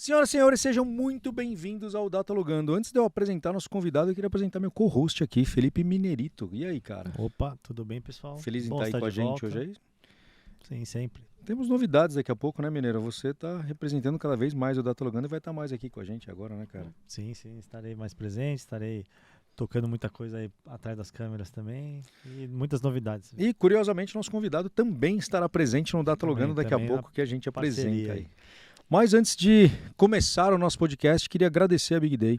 Senhoras e senhores, sejam muito bem-vindos ao Datalogando. Antes de eu apresentar nosso convidado, eu queria apresentar meu co-host aqui, Felipe Minerito. E aí, cara? Opa, tudo bem, pessoal? Feliz em estar aí com a gente hoje aí? Sim, sempre. Temos novidades daqui a pouco, né, Mineiro? Você está representando cada vez mais o Datalogando e vai estar mais aqui com a gente agora, né, cara? Sim, estarei mais presente, estarei tocando muita coisa aí atrás das câmeras também e muitas novidades. E, curiosamente, nosso convidado também estará presente no Datalogando daqui a pouco, que a gente apresenta aí. Mas antes de começar o nosso podcast, queria agradecer a Big Day,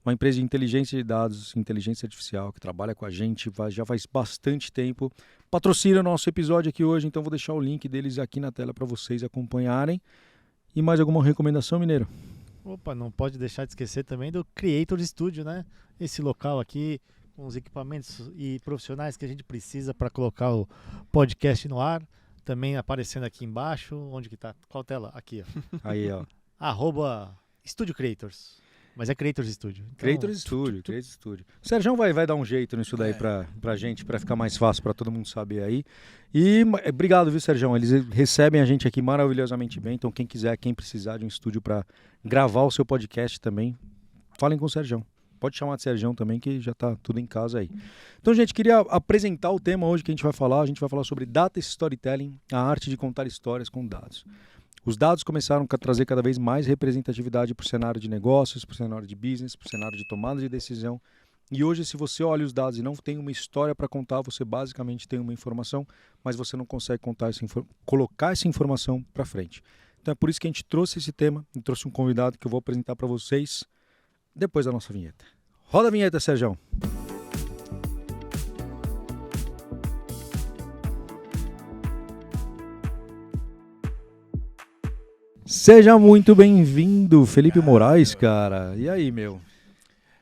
uma empresa de inteligência de dados, inteligência artificial, que trabalha com a gente já faz bastante tempo. Patrocina o nosso episódio aqui hoje, então vou deixar o link deles aqui na tela para vocês acompanharem. E mais alguma recomendação, Mineiro? Opa, não pode deixar de esquecer também do Creator Studio, né? Esse local aqui com os equipamentos e profissionais que a gente precisa para colocar o podcast no ar. Também aparecendo aqui embaixo, onde que tá? Qual tela? Aqui, ó. Aí, ó. @Studio Creators. Mas é Creators Studio. Então, Creators Studio. O Sérgio vai dar um jeito nisso daí pra gente, pra ficar mais fácil, pra todo mundo saber aí. E obrigado, viu, Sérgio? Eles recebem a gente aqui maravilhosamente bem. Então, quem quiser, quem precisar de um estúdio pra gravar o seu podcast também, falem com o Sérgio. Pode chamar de Sérgio também, que já tá tudo em casa aí. Então, gente, queria apresentar o tema hoje que a gente vai falar. A gente vai falar sobre Data Storytelling, a arte de contar histórias com dados. Os dados começaram a trazer cada vez mais representatividade para o cenário de negócios, para o cenário de business, para o cenário de tomada de decisão. E hoje, se você olha os dados e não tem uma história para contar, você basicamente tem uma informação, mas você não consegue colocar essa informação para frente. Então é por isso que a gente trouxe esse tema e trouxe um convidado que eu vou apresentar para vocês depois da nossa vinheta. Roda a vinheta, Sérgio. Seja muito bem-vindo, Felipe Moraes, cara. E aí, meu?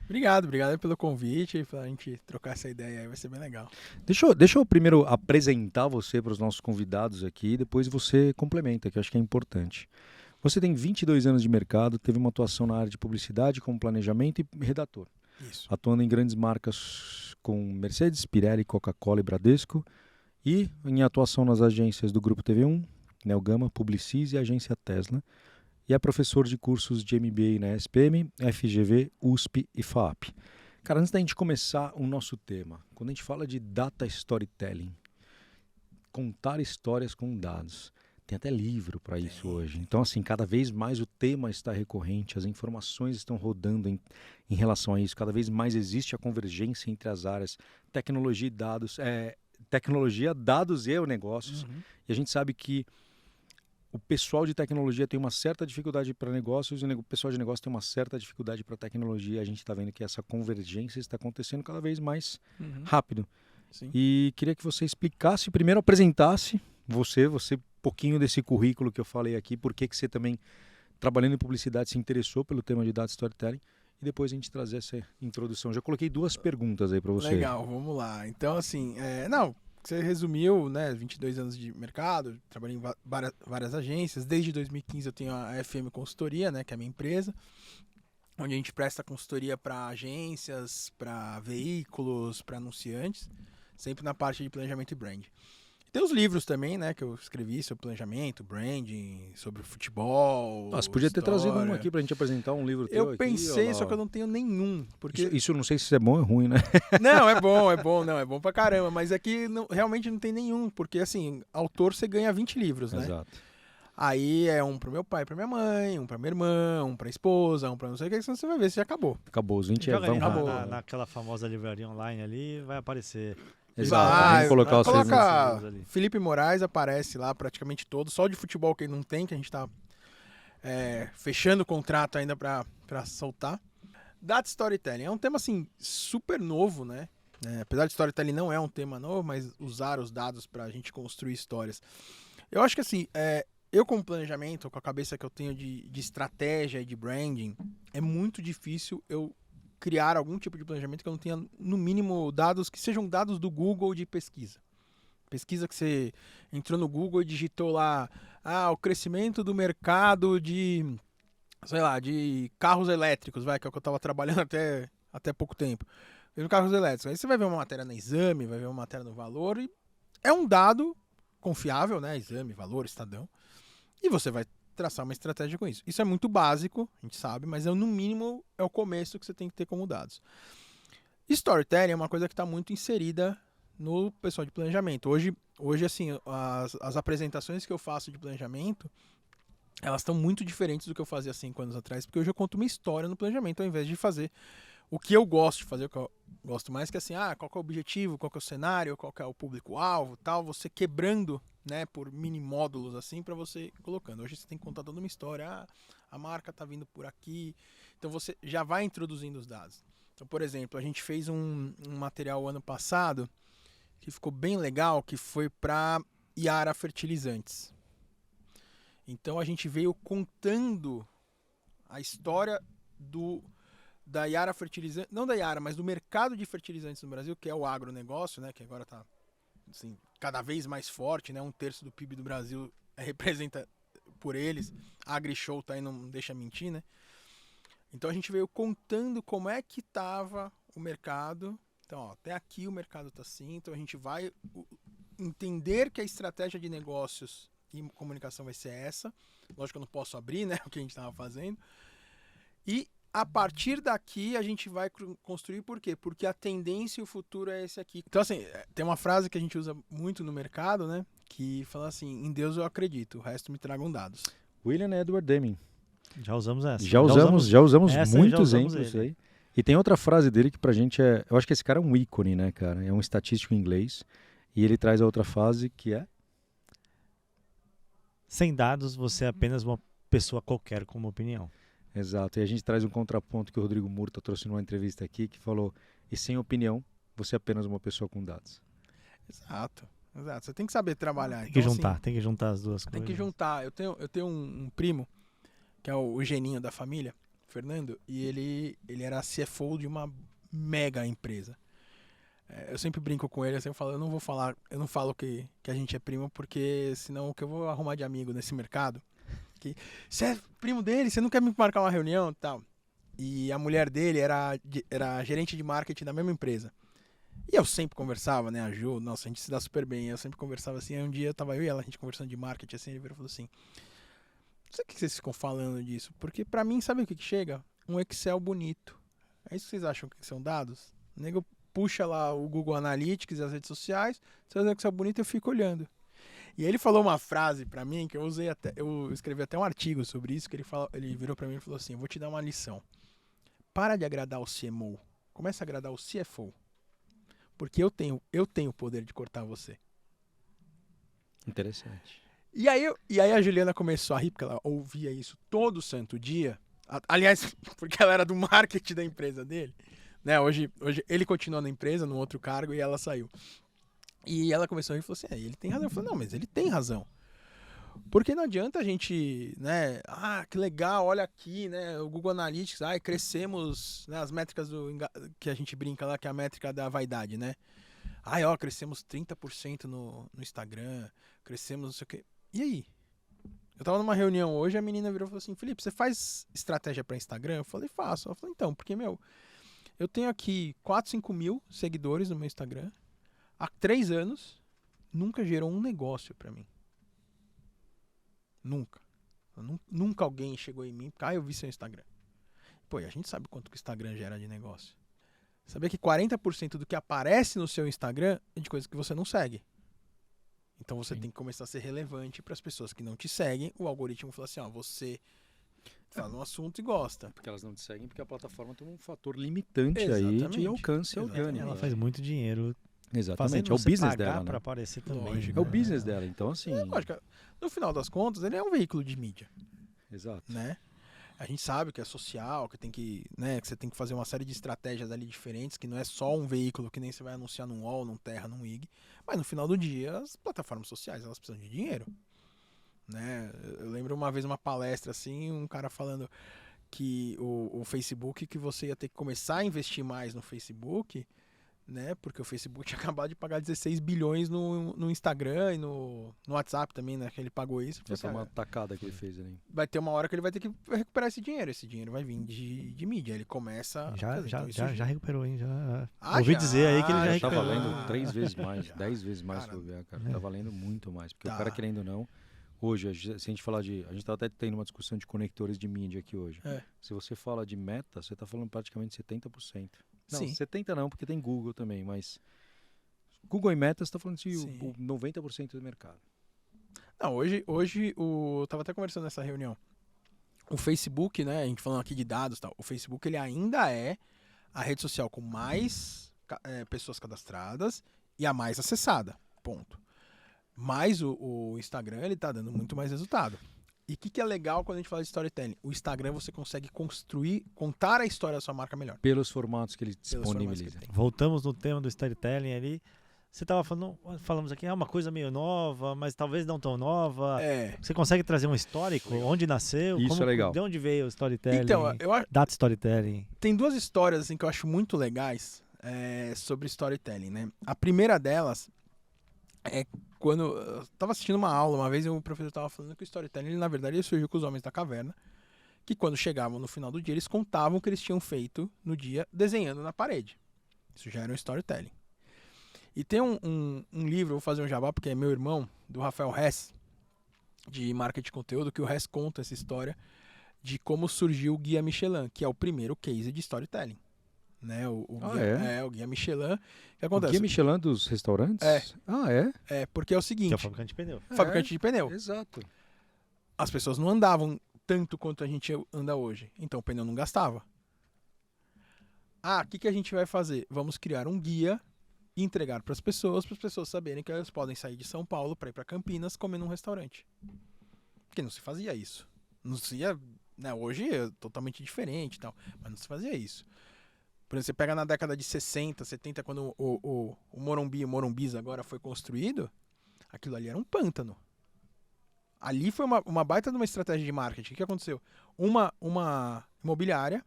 Obrigado pelo convite, pra gente trocar essa ideia aí, vai ser bem legal. Deixa eu primeiro apresentar você para os nossos convidados aqui, depois você complementa, que eu acho que é importante. Você tem 22 anos de mercado, teve uma atuação na área de publicidade como planejamento e redator. Isso. Atuando em grandes marcas com Mercedes, Pirelli, Coca-Cola e Bradesco. E em atuação nas agências do Grupo TV1, Nelgama, Publicis e agência Tesla. E é professor de cursos de MBA na SPM, FGV, USP e FAP. Cara, antes da gente começar o nosso tema, quando a gente fala de data storytelling, contar histórias com dados, tem até livro para isso hoje. Então, assim, cada vez mais o tema está recorrente, as informações estão rodando em relação a isso. Cada vez mais existe a convergência entre as áreas tecnologia e dados, tecnologia, dados e negócios. Uhum. E a gente sabe que o pessoal de tecnologia tem uma certa dificuldade para negócios e o pessoal de negócio tem uma certa dificuldade para tecnologia. A gente está vendo que essa convergência está acontecendo cada vez mais rápido. Sim. E queria que você explicasse, primeiro apresentasse você pouquinho desse currículo que eu falei aqui, por que você também, trabalhando em publicidade, se interessou pelo tema de Data Storytelling, e depois a gente trazer essa introdução. Já coloquei 2 perguntas aí para você. Legal, vamos lá. Então, assim, você resumiu, né, 22 anos de mercado, trabalhei em várias agências. Desde 2015 eu tenho a FM Consultoria, né, que é a minha empresa, onde a gente presta consultoria para agências, para veículos, para anunciantes, sempre na parte de planejamento e brand. Tem os livros também, né, que eu escrevi sobre planejamento, branding, sobre futebol. Nossa, podia ter trazido um aqui pra gente apresentar um livro teu. Eu pensei, só que eu não tenho nenhum. Porque... Isso eu não sei se é bom ou é ruim, né? Não, é bom pra caramba, mas aqui realmente não tem nenhum, porque assim, autor você ganha 20 livros, né? Exato. Aí é um pro meu pai, pra minha mãe, um pra minha irmã, um pra esposa, um pra não sei o que, senão você vai ver se já acabou. Acabou, os 20 Joga vão. naquela famosa livraria online ali, vai aparecer. Exato, vamos colocar os coloca Felipe Moraes, aparece lá praticamente todo, só de futebol que ele não tem, que a gente tá fechando o contrato ainda pra soltar. Data Storytelling é um tema assim super novo, né? Apesar de storytelling não é um tema novo, mas usar os dados pra gente construir histórias. Eu acho que assim, eu como planejamento, com a cabeça que eu tenho de estratégia e de branding, é muito difícil eu criar algum tipo de planejamento que eu não tenha, no mínimo, dados que sejam dados do Google de pesquisa. Pesquisa que você entrou no Google e digitou lá, o crescimento do mercado de, sei lá, de carros elétricos, que é o que eu estava trabalhando até pouco tempo. Carros elétricos. Aí você vai ver uma matéria na Exame, vai ver uma matéria no Valor, e é um dado confiável, né? Exame, Valor, Estadão. E você vai traçar uma estratégia com isso. Isso é muito básico, a gente sabe, mas no mínimo é o começo que você tem que ter como dados. Storytelling é uma coisa que está muito inserida no pessoal de planejamento. Hoje assim, as apresentações que eu faço de planejamento, elas estão muito diferentes do que eu fazia 5 anos atrás, porque hoje eu conto uma história no planejamento, ao invés de fazer o que eu gosto de fazer, o que eu gosto mais, que é assim, qual que é o objetivo, qual que é o cenário, qual que é o público-alvo, tal, você quebrando, né, por mini módulos assim, para você ir colocando. Hoje você tem que contar toda uma história, a marca tá vindo por aqui, então você já vai introduzindo os dados. Então, por exemplo, a gente fez um material ano passado que ficou bem legal, que foi para Yara Fertilizantes. Então a gente veio contando a história da Yara Fertilizantes, não da Yara, mas do mercado de fertilizantes no Brasil, que é o agronegócio, né, que agora está assim, cada vez mais forte, né, 1/3 do PIB do Brasil representa por eles. A AgriShow tá aí, não deixa mentir, né? Então a gente veio contando como é que estava o mercado. Então, ó, até aqui o mercado está assim, então a gente vai entender que a estratégia de negócios e comunicação vai ser essa. Lógico que eu não posso abrir, né, o que a gente estava fazendo. E a partir daqui a gente vai construir, por quê? Porque a tendência e o futuro é esse aqui. Então, assim, tem uma frase que a gente usa muito no mercado, né, que fala assim, em Deus eu acredito, o resto me tragam dados. William Edward Deming. Já usamos essa. Já usamos essa, muitos já usamos exemplos ele. aí. E tem outra frase dele que pra gente é... Eu acho que esse cara é um ícone, né, cara? É um estatístico inglês. E ele traz a outra frase que é... Sem dados, você é apenas uma pessoa qualquer com uma opinião. Exato. E a gente traz um contraponto que o Rodrigo Murta trouxe numa entrevista aqui, que falou, e sem opinião, você é apenas uma pessoa com dados. Exato. Você tem que saber trabalhar. Tem que Então, juntar, assim, tem que juntar as duas tem coisas. que juntar. Eu tenho um primo, que é o geninho da família, Fernando, e ele era CFO de uma mega empresa. Eu sempre brinco com ele, assim, eu não falo que a gente é primo, porque senão o que eu vou arrumar de amigo nesse mercado, que você é primo dele, você não quer me marcar uma reunião e tal. E a mulher dele era gerente de marketing da mesma empresa. E eu sempre conversava, né, a Ju, nossa, a gente se dá super bem, eu sempre conversava assim, aí um dia tava eu e ela, a gente conversando de marketing, assim, ele virou e falou assim, não sei o que vocês ficam falando disso, porque pra mim, sabe o que chega? Um Excel bonito. É isso que vocês acham que são dados? O nego puxa lá o Google Analytics e as redes sociais, se o Excel bonito eu fico olhando. E aí ele falou uma frase pra mim, que eu escrevi até um artigo sobre isso, que ele virou pra mim e falou assim, eu vou te dar uma lição. Para de agradar o CMO, começa a agradar o CFO. Porque eu tenho o poder de cortar você. Interessante. E aí a Juliana começou a rir, porque ela ouvia isso todo santo dia. Aliás, porque ela era do marketing da empresa dele. Né? Hoje ele continua na empresa, num outro cargo, e ela saiu. E ela começou a rir e falou assim, ele tem razão. Eu falei, não, mas ele tem razão. Porque não adianta a gente, né, que legal, olha aqui, né, o Google Analytics, crescemos, né, as métricas que a gente brinca lá, que é a métrica da vaidade, né. Crescemos 30% no Instagram, crescemos não sei o quê. E aí? Eu tava numa reunião hoje, a menina virou e falou assim, Felipe, você faz estratégia para Instagram? Eu falei, faço. Ela falou, então, porque, eu tenho aqui 4, 5 mil seguidores no meu Instagram, há 3 anos, nunca gerou um negócio para mim. Nunca. Nunca alguém chegou em mim porque eu vi seu Instagram. Pô, e a gente sabe quanto que o Instagram gera de negócio. Sabia que 40% do que aparece no seu Instagram é de coisa que você não segue. Então você tem que começar a ser relevante para as pessoas que não te seguem. O algoritmo fala assim, você fala um assunto e gosta. Porque elas não te seguem porque a plataforma tem um fator limitante Exatamente. aí de alcance orgânico. Ela faz muito dinheiro. Exatamente, é o business dela, né? Para aparecer também. Lógico. É o business dela, então assim... Lógico, no final das contas, ele é um veículo de mídia. Exato. Né? A gente sabe que é social, que tem que, né, que você tem que fazer uma série de estratégias ali diferentes, que não é só um veículo que nem você vai anunciar num UOL, num Terra, num IG, mas no final do dia as plataformas sociais, elas precisam de dinheiro, né? Eu lembro uma vez uma palestra assim, um cara falando que o Facebook, que você ia ter que começar a investir mais no Facebook, né? Porque o Facebook tinha acabado de pagar 16 bilhões no Instagram e no WhatsApp também, né? Que ele pagou isso. Essa é uma tacada que ele fez ali. Vai ter uma hora que ele vai ter que recuperar esse dinheiro. Esse dinheiro vai vir de mídia. Ele começa... Já recuperou, hein? Ouvi já dizer aí que ele já Tá recuperou. valendo 3 vezes mais, 10 vezes mais, se eu ver, cara. Tá valendo muito mais. Porque o cara, querendo ou não, Hoje, se a gente falar de... A gente está até tendo uma discussão de conectores de mídia aqui hoje. Se você fala de meta, você está falando praticamente 70%. Não, Sim. 70% não, porque tem Google também, mas... Google e meta, você está falando de Sim. o 90% do mercado. Não, hoje eu tava até conversando nessa reunião. O Facebook, né, a gente falando aqui de dados e tal, o Facebook ele ainda é a rede social com mais pessoas cadastradas e a mais acessada, ponto. Mas o Instagram, ele tá dando muito mais resultado. E o que é legal quando a gente fala de storytelling? O Instagram você consegue contar a história da sua marca melhor. Pelos formatos que ele Pelos formatos que disponibiliza. ele tem. Voltamos no tema do storytelling ali. Você tava falamos aqui, é uma coisa meio nova, mas talvez não tão nova. Você consegue trazer um histórico? Onde nasceu? Isso é legal. De onde veio o storytelling? Então, Data storytelling. tem duas histórias assim, que eu acho muito legais sobre storytelling, né? A primeira delas é quando eu estava assistindo uma aula, uma vez o professor estava falando que o storytelling, ele, na verdade, ele surgiu com os homens da caverna, que quando chegavam no final do dia, eles contavam o que eles tinham feito no dia desenhando na parede. Isso já era um storytelling. E tem um livro, eu vou fazer um jabá, porque é meu irmão, do Rafael Hess, de marketing de conteúdo, que o Hess conta essa história de como surgiu o Guia Michelin, que é o primeiro case de storytelling. Né? O Guia Michelin. O que acontece? O Guia Michelin dos restaurantes? Porque é o seguinte... Que é o fabricante de pneu. Fabricante de pneu. Exato. As pessoas não andavam tanto quanto a gente anda hoje. Então o pneu não gastava. O que a gente vai fazer? Vamos criar um guia e entregar para as pessoas saberem que elas podem sair de São Paulo para ir para Campinas comer num restaurante. Porque não se fazia isso. Não se ia... Né, hoje é totalmente diferente e tal, mas não se fazia isso. Por exemplo, você pega na década de 60, 70, quando o Morumbi e o Morumbis agora foi construído, aquilo ali era um pântano. Ali foi uma baita de uma estratégia de marketing. O que aconteceu? Uma imobiliária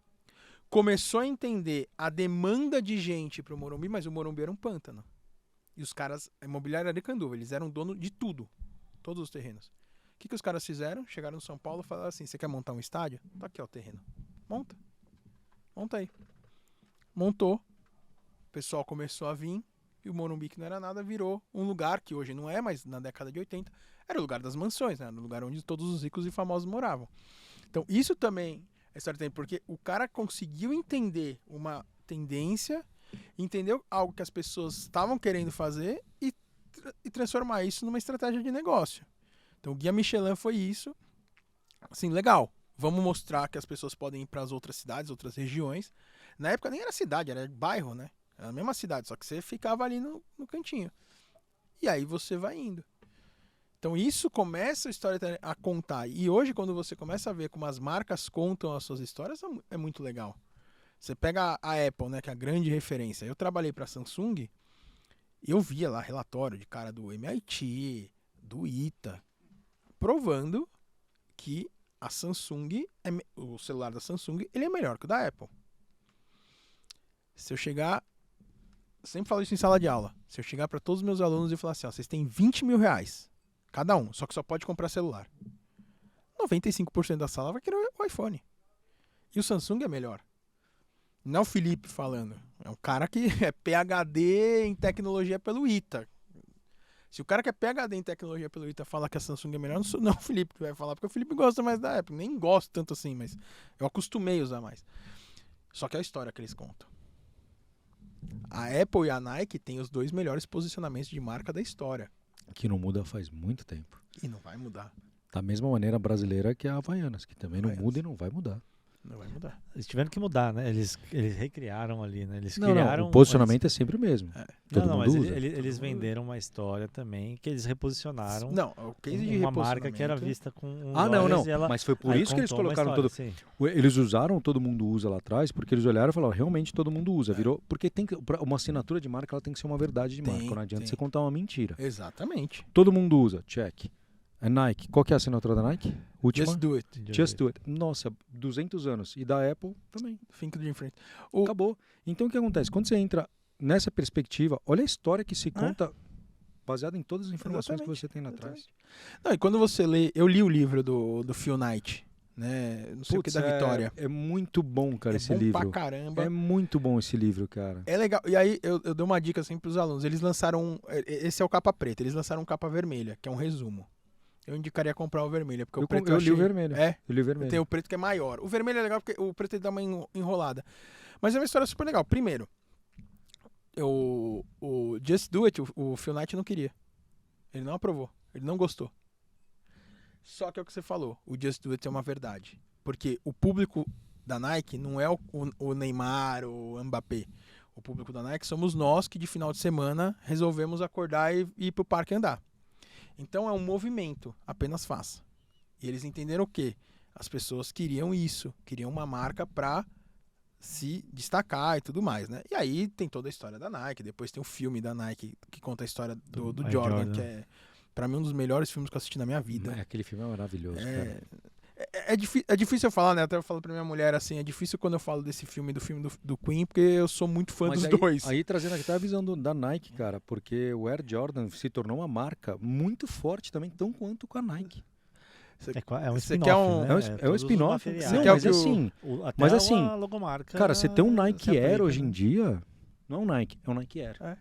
começou a entender a demanda de gente para o Morumbi, mas o Morumbi era um pântano. E os caras, a imobiliária era de Canduva, eles eram dono de tudo, todos os terrenos. O que os caras fizeram? Chegaram no São Paulo e falaram assim, você quer montar um estádio? Tá aqui ó, o terreno. Monta aí. Montou, o pessoal começou a vir, e o Morumbi, que não era nada, virou um lugar que hoje não é, mas na década de 80, era o lugar das mansões, né? Era o lugar onde todos os ricos e famosos moravam. Então isso também é storytelling, porque o cara conseguiu entender uma tendência, entendeu algo que as pessoas estavam querendo fazer e transformar isso numa estratégia de negócio. Então o Guia Michelin foi isso, assim, legal. Vamos mostrar que as pessoas podem ir para as outras cidades, outras regiões. Na época nem era cidade, era bairro, né? Era a mesma cidade, só que você ficava ali no cantinho. E aí você vai indo. Então isso começa a história a contar. E hoje, quando você começa a ver como as marcas contam as suas histórias, é muito legal. Você pega a Apple, né, que é a grande referência. Eu trabalhei para a Samsung e eu via lá relatório de cara do MIT, do ITA, provando que a Samsung, o celular da Samsung, ele é melhor que o da Apple. Se eu chegar, sempre falo isso em sala de aula, se eu chegar para todos os meus alunos e falar assim, ó, vocês têm 20 mil reais, cada um, só que só pode comprar celular. 95% da sala vai querer o iPhone. E o Samsung é melhor. Não é o Felipe falando, é um cara que é PhD em tecnologia pelo ITA. Se o cara que é PhD em tecnologia pelo ITA fala que a Samsung é melhor, não é o Felipe que vai falar, porque o Felipe gosta mais da Apple. Nem gosto tanto assim, mas eu acostumei a usar mais. Só que é a história que eles contam. A Apple e a Nike têm os dois melhores posicionamentos de marca da história. Que não muda faz muito tempo. E não vai mudar. Da mesma maneira brasileira que a Havaianas, que também não muda e não vai mudar. Não vai mudar. Eles tiveram que mudar, né? Eles recriaram ali, né? Eles Não, criaram... o posicionamento é sempre o mesmo. Todo mundo mas usa. eles venderam uma história também que eles reposicionaram. Não, o case de uma marca que era vista com não. Ela, mas foi por isso que eles colocaram todo... Sim. Eles usaram todo mundo usa lá atrás, porque eles olharam e falaram, realmente todo mundo usa. Virou... Porque tem que... uma assinatura de marca, ela tem que ser uma verdade de marca. Não adianta você contar uma mentira. Exatamente. Todo mundo usa, check. É Nike. Qual que é a assinatura da Nike? Última? Just do it. Just do it. Nossa, 200 anos. E da Apple também. Think de frente. Acabou. Então o que acontece? Quando você entra nessa perspectiva, olha a história que se conta baseada em todas as informações que você tem lá atrás. Não, e quando você lê... Eu li o livro do Phil Knight, né? Não sei o que da Vitória. É muito bom, cara, esse livro. É bom pra caramba. É muito bom esse livro, cara. É legal. E aí eu dou uma dica assim pros alunos. Eles lançaram... Esse é o capa preta. Eles lançaram um capa vermelha, que é um resumo. eu indicaria comprar o vermelho, porque o preto eu achei... li o vermelho. É? Eu li o vermelho. Tem o preto que é maior. O vermelho é legal porque o preto ele dá uma enrolada. Mas é uma história super legal. Primeiro, o Just Do It, o Phil Knight não queria. Ele não aprovou. Ele não gostou. Só que é o que você falou. O Just Do It é uma verdade. Porque o público da Nike não é o Neymar, o Mbappé. O público da Nike somos nós que de final de semana resolvemos acordar e ir pro parque andar. Então é um movimento. Apenas faça. E eles entenderam o quê? As pessoas queriam isso. Queriam uma marca pra se destacar e tudo mais, né? E aí tem toda a história da Nike, depois tem o filme da Nike que conta a história do Jordan, que é pra mim um dos melhores filmes que eu assisti na minha vida. Aquele filme é maravilhoso, cara. É difícil eu falar, né? Até eu falo pra minha mulher assim, é difícil quando eu falo desse filme, do Queen, porque eu sou muito fã dos dois. Aí trazendo aqui a visão da Nike, cara, porque o Air Jordan se tornou uma marca muito forte também, tão quanto com a Nike. É um Você quer spin-off, É um spin-off. Não, mas assim, a logomarca, cara, você tem um Nike Air aplica, hoje em dia, não é um Nike, é um Nike Air.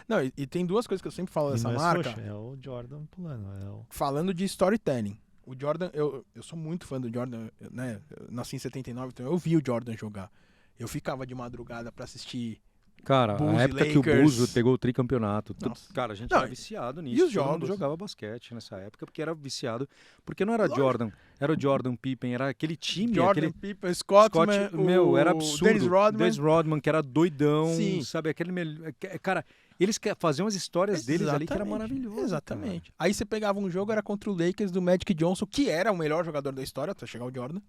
Não, e tem duas coisas que eu sempre falo dessa marca. É o Jordan pulando. Falando de storytelling. O Jordan, eu sou muito fã do Jordan, né? Eu nasci em 79, então eu vi o Jordan jogar. Eu ficava de madrugada pra assistir. Cara, Bulls a e época que o Lakers. Bulls pegou o tricampeonato. Nossa. Cara, a gente Não, era viciado nisso. e os Todo mundo jogos? jogava basquete nessa época, porque era viciado. Porque não era Lógico. Jordan, era o Jordan Pippen, era aquele time. Jordan, aquele Pippen, Scottman, era absurdo. Dennis Rodman, que era doidão, Sim. sabe? Cara, eles faziam as histórias deles ali que era Exatamente, maravilhoso. Exatamente. Aí você pegava um jogo, era contra o Lakers do Magic Johnson, que era o melhor jogador da história, até chegar o Jordan,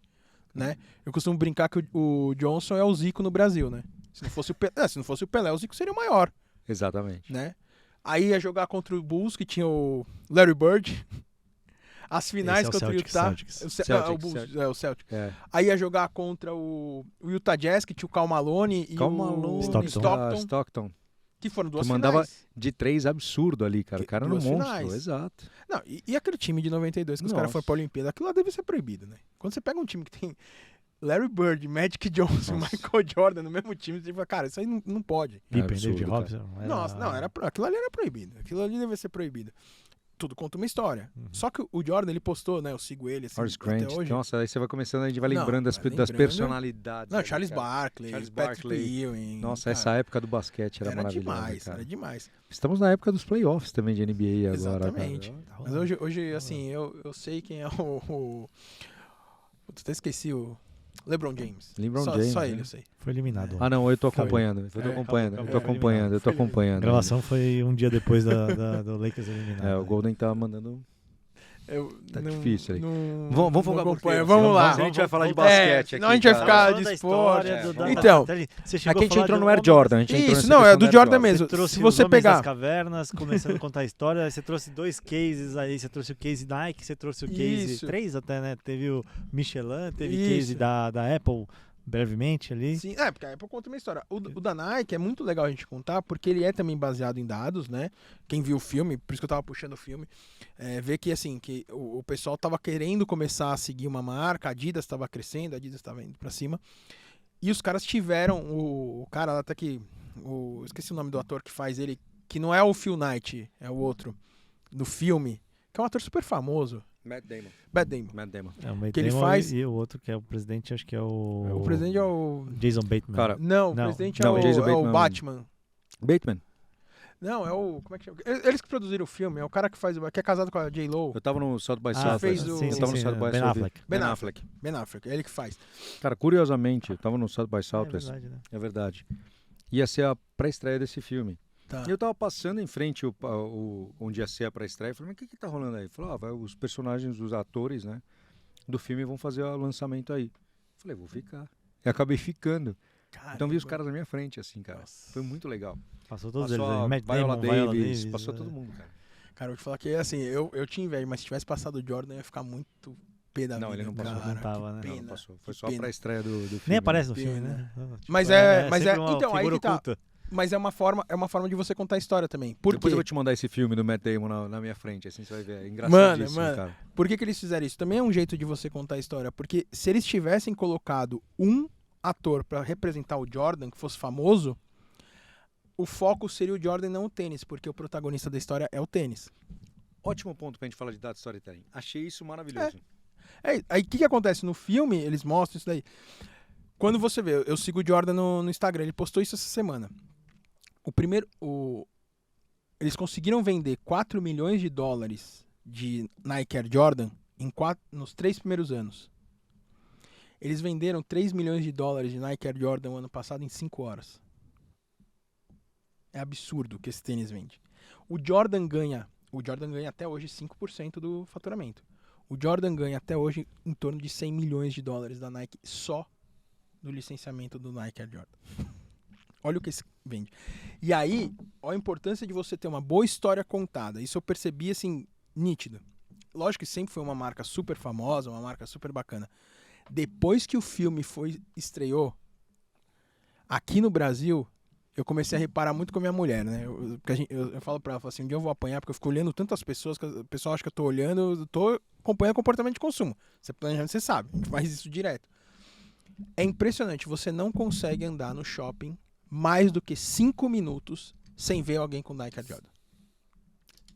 né? Eu costumo brincar que o Johnson é o Zico no Brasil, né? Se não fosse o Pelé, o Zico seria o maior, Exatamente. né? Aí ia jogar contra o Bulls, que tinha o Larry Bird. As finais Esse é o contra o Celtics, Utah. Celtics. O Bulls, o Celtic. É. Aí ia jogar contra o Utah Jazz, que tinha o Karl Malone e o Stockton. Que foram duas Que mandava finais. de 3 absurdo ali, cara. O cara era um Duas monstro, finais. exato. Não, e aquele time de 92 que os caras Nossa. foram pra Olimpíada, aquilo lá deve ser proibido, né? Quando você pega um time que tem Larry Bird, Magic Johnson, Nossa. Michael Jordan no mesmo time, você fala, cara, isso aí não pode. Pippen, absurdo, David cara. Robson. Nossa, não, aquilo ali era proibido. Aquilo ali deve ser proibido. Tudo conta uma história. Só que o Jordan, ele postou, né? Eu sigo ele assim, Horace até Grant. hoje. Nossa, aí você vai começando, a gente vai Não, lembrando das vai lembrando. personalidades. Não, ali, Charles cara. Barkley, Charles Patrick Barkley. Ewing. Nossa, cara, essa época do basquete era maravilhosa, demais, cara. era demais. Estamos na época dos playoffs também de NBA agora, Exatamente. cara. Mas hoje assim, eu sei quem é o... Eu até esqueci o... LeBron James. LeBron Só James, ele, né? eu sei. Foi eliminado. Ah, não, eu tô Acabou. acompanhando. Eu tô acompanhando, acabou, eu tô acompanhando, eu tô A acompanhando. gravação foi um dia depois do Lakers eliminado. É, o Golden tá mandando... Tá difícil aí. Vamos focar não por acompanho. quê? Vamos lá. A gente vai falar de Vamos- basquete aqui. senão a gente vai cara. ficar Falando de da esporte. história do- Então, você Aqui a gente entrou no Air Air Jordan. A gente entrou Isso, nessa não, é questão do Air Jordan mesmo. Você trouxe Se você os Homens pegar... das Cavernas, começando a contar a história, você trouxe 2 cases aí, você trouxe o case Nike, você trouxe o case Isso. 3 até, né? Teve o Michelin, teve Isso. case da Apple, brevemente ali. Sim, porque a Apple conta uma história. O da Nike é muito legal a gente contar, porque ele é também baseado em dados, né? Quem viu o filme, por isso que eu tava puxando o filme, vê que assim, que o pessoal tava querendo começar a seguir uma marca, a Adidas tava crescendo, a Adidas tava indo pra cima, e os caras tiveram, o cara até que, esqueci o nome do ator que faz ele, que não é o Phil Knight, é o outro, do filme, que é um ator super famoso, Matt Damon. Matt Damon. É, o Matt Que ele Damon faz- e o outro que é o presidente, acho que é o... O presidente é o... Jason Bateman. Cara, Não, o Não. presidente Não, é Jason o Bateman. Batman. Bateman. Não, é o... Como é que chama? Eles que produziram o filme. É o cara que faz... Que é casado com a J-Lo. Eu tava no South by Ah, South. fez eu o- tava no South by Ben South. Affleck. Ben Affleck. Ben Affleck. É ele que faz. Cara, curiosamente, eu tava no South by É Southwest. verdade, né? É verdade. Ia ser a pré-estreia desse filme. Tá. E eu tava passando em frente onde ia ser a pré-estreia. Falei, mas o que tá rolando aí? Falei, os personagens, os atores, né, do filme vão fazer o lançamento aí. Falei, vou ficar. E acabei ficando. Então vi os caras na minha frente, assim, cara. Nossa. Foi muito legal. Passou todos Passou eles a aí. Matt Viola Damon, Viola Davis, Davis, passou todo mundo, cara. Cara, eu vou te falar que, assim, eu tinha inveja, mas se tivesse passado o Jordan, eu ia ficar muito pé da Não, vida, ele não passou. cara. Não tava, Que né? pena, Não, passou. Foi que só a pena. pré-estreia do filme. Nem aparece no Pena. filme, né? Tipo, Mas sempre uma então, aí figura que tá. oculta. Mas é uma forma de você contar a história também. Por Depois quê? eu vou te mandar esse filme do Matt Damon na minha frente, assim você vai ver. É engraçadíssimo, Mano. cara. Por que eles fizeram isso? Também é um jeito de você contar a história. Porque se eles tivessem colocado um ator pra representar o Jordan, que fosse famoso, o foco seria o Jordan e não o tênis, porque o protagonista da história é o tênis. Ótimo ponto pra gente falar de data storytelling. Achei isso maravilhoso. Aí o que acontece? No filme, eles mostram isso daí. Quando você vê, eu sigo o Jordan no Instagram, ele postou isso essa semana. Eles conseguiram vender $4 milhões de Nike Air Jordan nos 3 primeiros anos. Eles venderam $3 milhões de Nike Air Jordan no ano passado em 5 horas. É absurdo o que esse tênis vende. O Jordan ganha até hoje 5% do faturamento. O Jordan ganha até hoje em torno de $100 milhões da Nike só do licenciamento do Nike Air Jordan. Olha o que esse vende. E aí, olha a importância de você ter uma boa história contada. Isso eu percebi, assim, nítido. Lógico que sempre foi uma marca super famosa, uma marca super bacana. Depois que o filme estreou, aqui no Brasil, eu comecei a reparar muito com a minha mulher, né? Eu falo pra ela, assim, um dia eu vou apanhar, porque eu fico olhando tantas pessoas, que o pessoal acha que eu tô olhando, eu tô acompanhando comportamento de consumo. Você planejando, você sabe, a gente faz isso direto. É impressionante, você não consegue andar no shopping mais do que 5 minutos sem ver alguém com Nike Air Jordan.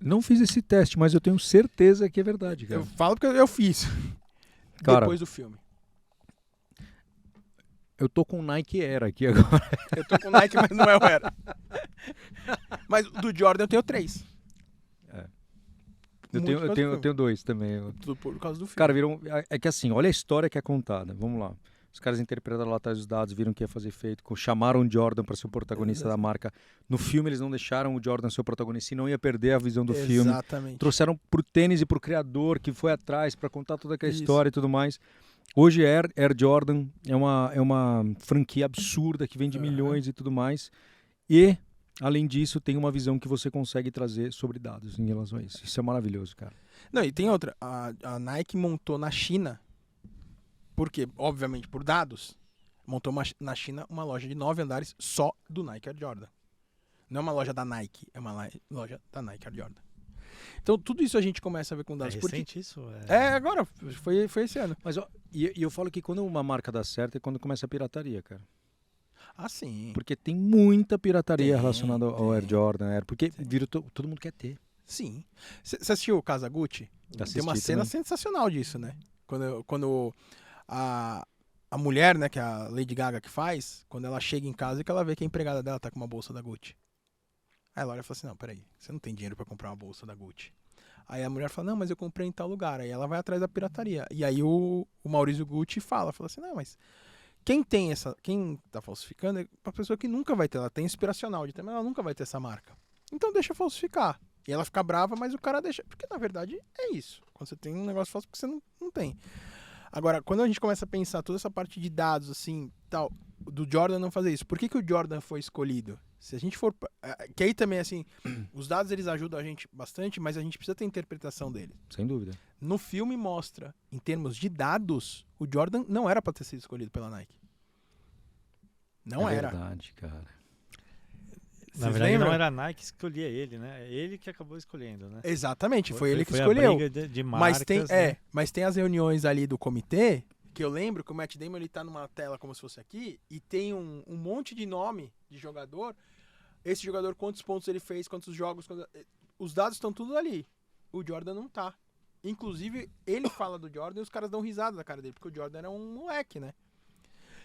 Não fiz esse teste, mas eu tenho certeza que é verdade, cara. Eu falo porque eu fiz. Cara, depois do filme. Eu tô com Nike Air aqui agora. Eu tô com Nike, mas não é o Era. Mas do Jordan eu tenho 3. Eu tenho 2 também. Tudo por causa do filme. Cara, é que assim, olha a história que é contada. Vamos lá. Os caras interpretaram lá atrás os dados, viram que ia fazer efeito, chamaram o Jordan para ser o protagonista da marca. No filme eles não deixaram o Jordan ser o protagonista e não ia perder a visão do filme. Exatamente. Trouxeram pro tênis e pro criador que foi atrás para contar toda aquela história e tudo mais. Hoje Air Jordan é uma franquia absurda que vende milhões e tudo mais. E, além disso, tem uma visão que você consegue trazer sobre dados em relação a isso. Isso é maravilhoso, cara. Não, e tem outra. A Nike montou na China, porque, obviamente, por dados, montou na China uma loja de 9 andares só do Nike Air Jordan. Não é uma loja da Nike, é uma loja da Nike Air Jordan. Então, tudo isso a gente começa a ver com dados. É recente isso? Agora. Foi esse ano. Mas eu falo que quando uma marca dá certo é quando começa a pirataria, cara. Ah, sim. Porque tem muita pirataria relacionada ao Air Jordan, porque todo mundo quer ter. Sim. Você assistiu o Kazaguchi? Tem uma cena sensacional disso, né? Quando a mulher, né, que é a Lady Gaga que faz, quando ela chega em casa e que ela vê que a empregada dela tá com uma bolsa da Gucci. Aí ela olha e fala assim, não, peraí, você não tem dinheiro pra comprar uma bolsa da Gucci. Aí a mulher fala, não, mas eu comprei em tal lugar. Aí ela vai atrás da pirataria. E aí o Maurício Gucci fala assim, não, mas quem tá falsificando é uma pessoa que nunca vai ter, ela tem inspiracional de ter, mas ela nunca vai ter essa marca. Então deixa falsificar. E ela fica brava, mas o cara deixa. Porque na verdade é isso. Quando você tem um negócio falso, porque você não tem. Agora, quando a gente começa a pensar toda essa parte de dados, assim, tal, do Jordan não fazer isso, por que o Jordan foi escolhido? Se a gente for... Que aí também, assim, os dados eles ajudam a gente bastante, mas a gente precisa ter a interpretação deles. Sem dúvida. No filme mostra, em termos de dados, o Jordan não era para ter sido escolhido pela Nike. Não era. É verdade, cara. Na verdade, não era a Nike que escolhia ele, né? Ele que acabou escolhendo, né? Exatamente, foi ele que escolheu. A briga de marcas, mas tem as reuniões ali do comitê, que eu lembro que o Matt Damon ele tá numa tela como se fosse aqui, e tem um monte de nome de jogador. Esse jogador, quantos pontos ele fez, quantos jogos... Os dados estão tudo ali. O Jordan não tá. Inclusive, ele fala do Jordan e os caras dão risada na cara dele, porque o Jordan era um moleque, né?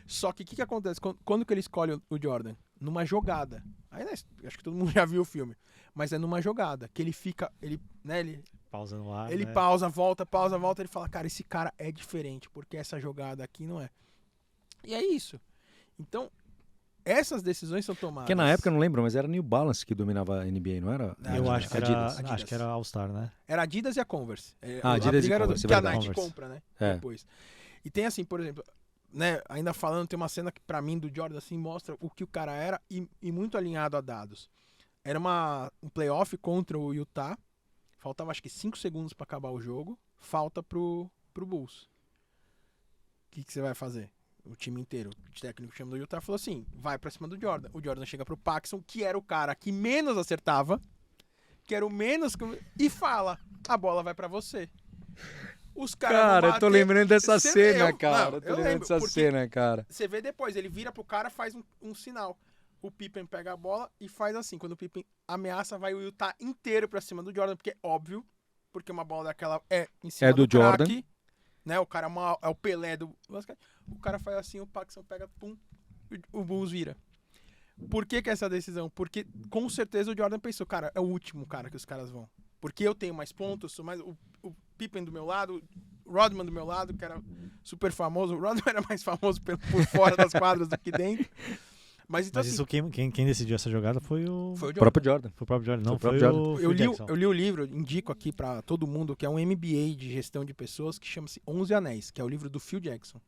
Só que o que acontece? Quando que ele escolhe o Jordan? Numa jogada. Aí, né, acho que todo mundo já viu o filme. Mas é numa jogada, que ele fica... Ele pausa no ar, ele pausa, volta, ele fala, cara, esse cara é diferente, porque essa jogada aqui não é. E é isso. Então, essas decisões são tomadas... Porque na época, eu não lembro, mas era New Balance que dominava a NBA, não era? Eu acho que era All-Star, né? Era Adidas e a Converse. Adidas e a Converse, que a Nike compra, né? É. Depois. E tem assim, por exemplo... Né, ainda falando, tem uma cena que pra mim do Jordan assim, mostra o que o cara era e muito alinhado a dados. Era um playoff contra o Utah, faltava acho que 5 segundos pra acabar o jogo, falta pro Bulls. O que você vai fazer? O time inteiro, o técnico chama do Utah, falou assim, vai pra cima do Jordan. O Jordan chega pro Paxson, que era o cara que menos acertava, que era o menos... e fala, a bola vai pra você. Os cara, eu tô lembrando dessa cena, cara. Eu tô lembrando dessa cena, cara. Você vê depois, ele vira pro cara, faz um sinal. O Pippen pega a bola e faz assim. Quando o Pippen ameaça, vai o Utah inteiro pra cima do Jordan, porque, óbvio, porque uma bola daquela é em cima É do Jordan. craque, né? O cara é o Pelé do basquete. O cara faz assim, o Paxson pega, pum, o Bulls vira. Por que essa decisão? Porque com certeza o Jordan pensou, cara, é o último cara que os caras vão. Porque eu tenho mais pontos, sou mais o Pippen do meu lado, o Rodman do meu lado, que era super famoso. O Rodman era mais famoso por fora das quadras do que dentro. Mas então Mas assim, isso quem decidiu essa jogada foi o foi o O Jordan. próprio Jordan. Foi o próprio Jordan, não Foi o foi próprio o Jordan. Phil Jackson. Eu li o livro, indico aqui pra todo mundo, que é um MBA de gestão de pessoas que chama-se 11 Anéis, que é o livro do Phil Jackson.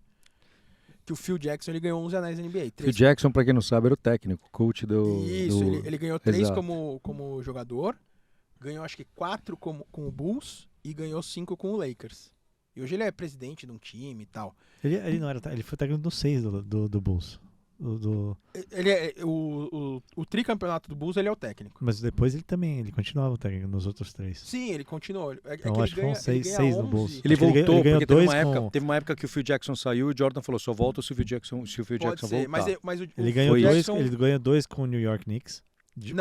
Que o Phil Jackson ele ganhou 11 anéis na NBA. Phil Jackson, pra quem não sabe, era o técnico, coach do... Isso, do... ele ganhou 3 Exato. como jogador, ganhou acho que 4 com o Bulls e ganhou 5 com o Lakers. E hoje ele é presidente de um time e tal. Ele não era, ele foi técnico no 6 do Bulls. Ele é o tricampeonato do Bulls, ele é o técnico. Mas depois ele continuava técnico nos outros 3. Sim, ele continuou. Então acho que foram 6 no Bulls. Ele Acho que voltou, ganhou porque teve dois uma época que o Phil Jackson saiu e o Jordan falou, só volta se o Phil Jackson Pode ser, voltar. mas Ele ganhou 2 com o New York Knicks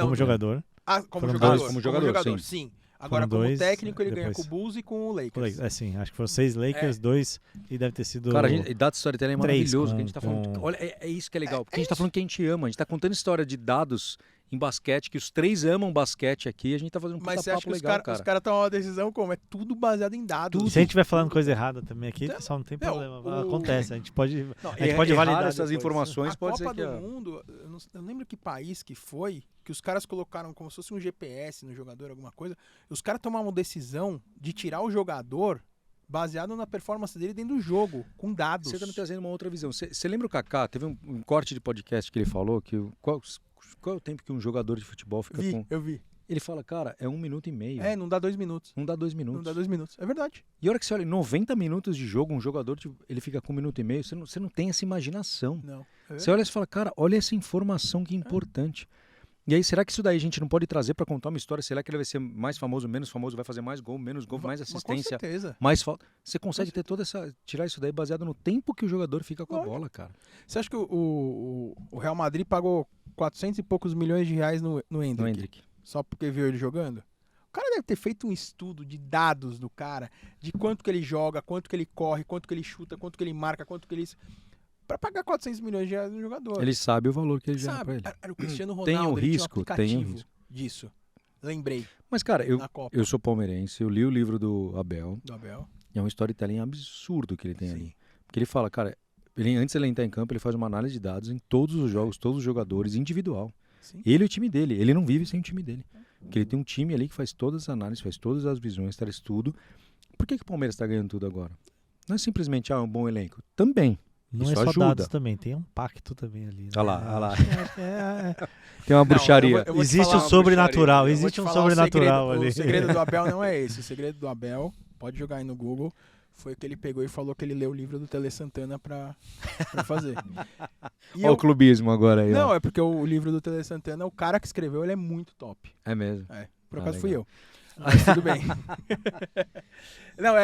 como jogador. Como Foram jogador. dois. Como jogador, sim. Agora, Foram como dois, técnico, ele ganha depois. com o Bulls e com o Lakers. Sim, acho que foram 6 Lakers, 2 e deve ter sido... Cara, e Data Storytelling é três maravilhoso, com- que a gente tá falando... com- Olha, é isso que é legal, porque a gente tá falando que a gente ama, a gente tá contando história de dados em basquete, que os 3 amam basquete aqui, a gente tá fazendo um Mas puta você acha papo que os legal, caras cara. tomam uma decisão como? É tudo baseado em dados. Se a gente estiver falando coisa errada também aqui, Não, pessoal, não tem não, problema. Acontece, a gente pode... Não, a gente pode errar validar essas depois. informações, A pode Copa ser que... do Mundo, eu não lembro que país que foi, que os caras colocaram como se fosse um GPS no jogador, alguma coisa. E os caras tomavam decisão de tirar o jogador baseado na performance dele dentro do jogo, com dados. Você tá me trazendo uma outra visão. Você lembra o Kaká? Teve um corte de podcast que ele falou que qual é o tempo que um jogador de futebol fica com... Eu vi. Ele fala, cara, é 1 minuto e meio. Não dá 2 minutos. Não dá 2 minutos. Não dá 2 minutos. É verdade. E a hora que você olha, 90 minutos de jogo, um jogador, ele fica com 1 minuto e meio, você não tem essa imaginação. Não. Você olha e fala, cara, olha essa informação que importante. E aí, será que isso daí a gente não pode trazer pra contar uma história? Será que ele vai ser mais famoso, menos famoso, vai fazer mais gol, menos gol, mais assistência, Com certeza. mais falta? Você consegue ter tirar isso daí baseado no tempo que o jogador fica com a Lógico. bola, cara. Você acha que o Real Madrid pagou 400 e poucos milhões de reais no No Endrick? Hendrick. Só porque viu ele jogando? O cara deve ter feito um estudo de dados do cara, de quanto que ele joga, quanto que ele corre, quanto que ele chuta, quanto que ele marca, quanto que ele... Pra pagar 400 milhões de reais no jogador. Ele sabe o valor que ele gera pra sabe? ele. Era o Cristiano Tem Ronaldo, um ele risco, tinha um tem um aplicativo risco. disso. Lembrei, Mas, cara, na Copa eu sou palmeirense, eu li o livro do Abel, do Abel. e é um storytelling absurdo que ele tem Sim. ali. Porque ele fala, cara, antes de ele entrar em campo, ele faz uma análise de dados em todos os jogos, todos os jogadores, individual. Sim. Ele e o time dele. Ele não vive sem o time dele. Porque ele tem um time ali que faz todas as análises, faz todas as visões, traz tudo. Por que o Palmeiras está ganhando tudo agora? Não é simplesmente um bom elenco. Também. Não Isso é só ajuda. dados também, tem um pacto também ali. Né? Olha lá. É, Tem uma Não, bruxaria. eu vou te existe falar o uma sobrenatural, bruxaria. Eu vou existe te um falar o sobrenatural segredo. ali. O segredo do Abel não é esse. O segredo do Abel, pode jogar aí no Google, foi que ele pegou e falou que ele leu o livro do Tele Santana pra fazer. E Olha o clubismo agora aí. Não, ó. é porque o livro do Tele Santana, o cara que escreveu, ele é muito top. É mesmo. Por Ah, acaso fui legal. eu. Mas tudo bem. Não,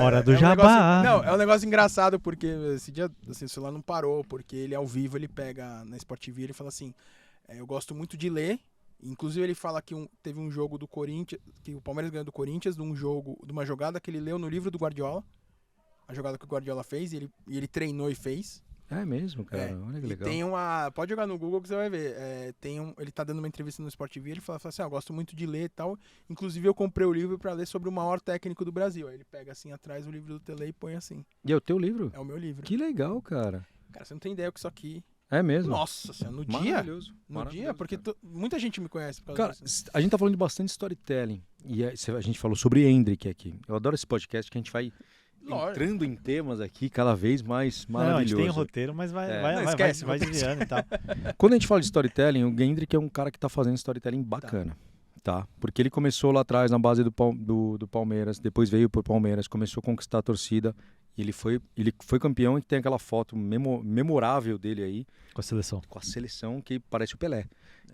Hora do um jabá. negócio, não, é um negócio engraçado, porque esse dia assim, o celular não parou, porque ele ao vivo, ele pega na Sport TV, ele fala assim, eu gosto muito de ler, inclusive ele fala que teve um jogo do Corinthians, que o Palmeiras ganhou do Corinthians, de uma jogada que ele leu no livro do Guardiola, a jogada que o Guardiola fez, e ele treinou e fez. É mesmo, cara. Olha que E legal. tem pode jogar no Google que você vai ver. Ele tá dando uma entrevista no Sport TV, ele fala assim, eu gosto muito de ler e tal. Inclusive eu comprei o livro pra ler sobre o maior técnico do Brasil. Aí ele pega assim atrás o livro do Tele e põe assim. E é o teu livro? É o meu livro. Que legal, cara. Cara, você não tem ideia o que isso aqui... É mesmo. Nossa senhora, no dia... Maravilhoso. No Maravilhoso, dia, porque cara. muita gente me conhece por causa Cara, disso. a gente tá falando de bastante storytelling. E a gente falou sobre Hendrick aqui. Eu adoro esse podcast que a gente vai Lógico. entrando em temas aqui cada vez mais Não, a gente maravilhoso. tem o roteiro, mas vai esquece, vai desviando e tal. Quando a gente fala de storytelling, o Hendrick é um cara que tá fazendo storytelling bacana. Tá? Porque ele começou lá atrás na base do Palmeiras, depois veio pro Palmeiras, começou a conquistar a torcida. E ele foi campeão e tem aquela foto memorável dele aí Com a seleção. com a seleção que parece o Pelé.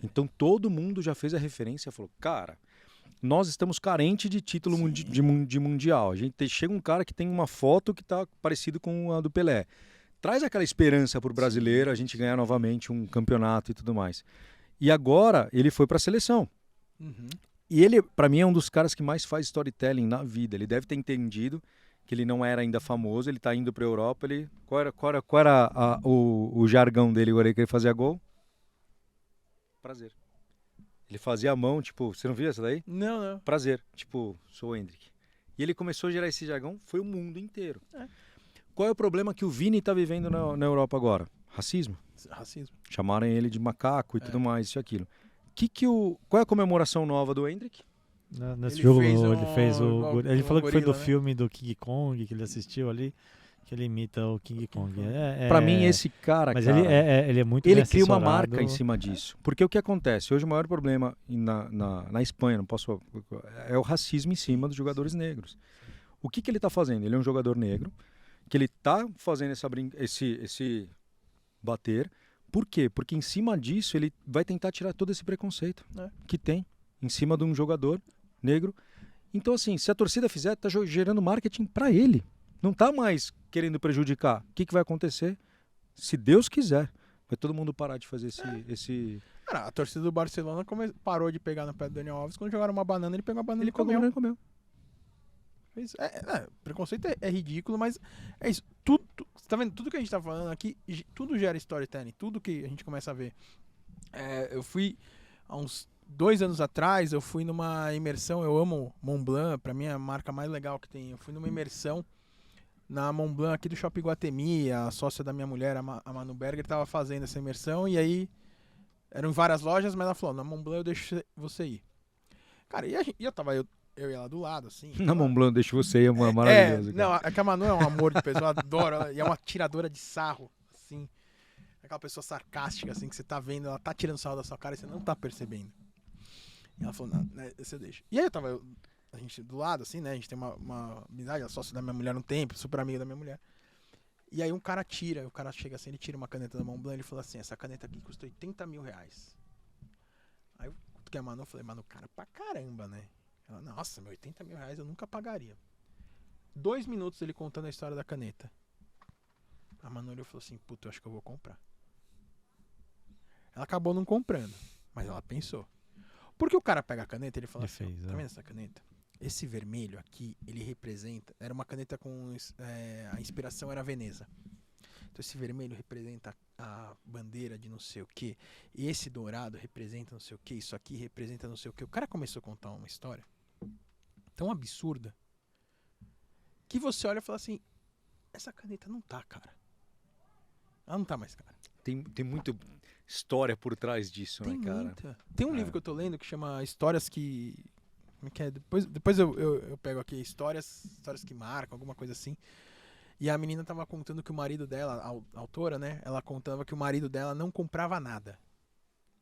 Então todo mundo já fez a referência e falou, cara, nós estamos carentes de título de mundial. Chega um cara que tem uma foto que tá parecido com a do Pelé. Traz aquela esperança pro brasileiro, a gente ganhar novamente um campeonato e tudo mais. E agora ele foi para a seleção. Uhum. E ele, pra mim, é um dos caras que mais faz storytelling na vida. Ele deve ter entendido que ele não era ainda famoso, ele tá indo pra Europa, qual era o jargão dele agora que ele fazia gol? Prazer. Ele fazia a mão, tipo, você não viu essa daí? Não. Prazer, tipo, sou o Hendrick. E ele começou a gerar esse jargão, foi o mundo inteiro. Qual é o problema que o Vini tá vivendo na Europa agora? Racismo. Racismo. Chamaram ele de macaco e tudo mais, isso e aquilo. Qual é a comemoração nova do Hendrick? Nesse Ele jogo fez ele fez ele falou que foi do gorila, né? filme do King Kong que ele assistiu ali, que ele imita o King Kong. Pra mim, esse cara, mas cara, ele é muito ele bem cria uma assessorado. marca em cima disso. Porque o que acontece? Hoje o maior problema na Espanha, é o racismo em cima dos jogadores negros. O que ele está fazendo? Ele é um jogador negro, que ele está fazendo esse bater. Por quê? Porque em cima disso ele vai tentar tirar todo esse preconceito que tem em cima de um jogador negro. Então, assim, se a torcida fizer, tá gerando marketing para ele. Não tá mais querendo prejudicar. O que vai acontecer? Se Deus quiser, vai todo mundo parar de fazer esse... Cara, a torcida do Barcelona parou de pegar no pé do Daniel Alves. Quando jogaram uma banana, ele pegou a banana Ele e comeu. comeu. Preconceito é ridículo, mas é isso. Tudo, você tá vendo? Tudo que a gente tá falando aqui, tudo gera storytelling. Tudo que a gente começa a ver. Eu fui, há uns 2 anos atrás, eu fui numa imersão. Eu amo Montblanc, pra mim é a marca mais legal que tem. Eu fui numa imersão na Montblanc aqui do Shopping Guatemi. A sócia da minha mulher, a Manu Berger, tava fazendo essa imersão. E aí, eram várias lojas, mas ela falou, na Montblanc eu deixo você ir. Cara, eu e ela do lado, assim. Na Montblanc, deixa você, é uma maravilhosa. Não, é que a Manu é um amor de pessoa, eu adoro ela, e é uma tiradora de sarro, assim. Aquela pessoa sarcástica, assim, que você tá vendo, ela tá tirando sarro da sua cara e você não tá percebendo. E ela falou, não, né, esse eu deixo. E aí a gente do lado, assim, né, a gente tem uma amizade, ela sócia da minha mulher um tempo, super amiga da minha mulher. E aí o cara chega assim, ele tira uma caneta da Montblanc e ele fala assim, essa caneta aqui custa 80 mil reais. Aí eu cutuquei a Manu, falei, Manu, cara, pra caramba, né? Ela, nossa, meu, 80 mil reais eu nunca pagaria. 2 minutos ele contando a história da caneta. A Manu olhou e falou assim, puta, eu acho que eu vou comprar. Ela acabou não comprando, mas ela pensou. Porque o cara pega a caneta e ele fala assim, tá vendo essa caneta? Esse vermelho aqui, ele representa... Era uma caneta com... a inspiração era Veneza. Então esse vermelho representa a bandeira de não sei o que. E esse dourado representa não sei o que. Isso aqui representa não sei o que. O cara começou a contar uma história tão absurda que você olha e fala assim, essa caneta não tá cara. Ela não tá mais cara. Tem muita história por trás disso, né, cara? Muita. Tem um livro que eu tô lendo que chama Histórias que... Depois eu pego aqui histórias que marcam, alguma coisa assim. E a menina tava contando que o marido dela, a autora, né? Ela contava que o marido dela não comprava nada.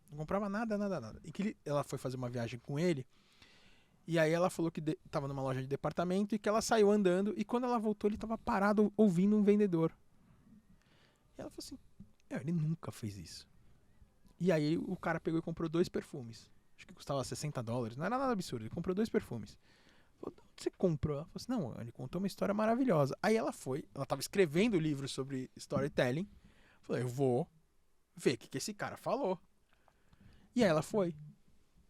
Não comprava nada. E que ela foi fazer uma viagem com ele. E aí ela falou que tava numa loja de departamento e que ela saiu andando. E quando ela voltou, ele tava parado ouvindo um vendedor. E ela falou assim, ele nunca fez isso. E aí o cara pegou e comprou 2 perfumes. Acho que custava $60. Não era nada absurdo. Ele comprou 2 perfumes. Falou, onde você comprou? Ela falou assim, não, ele contou uma história maravilhosa. Aí ela tava escrevendo o livro sobre storytelling. Falou, eu vou ver o que esse cara falou. E aí ela foi.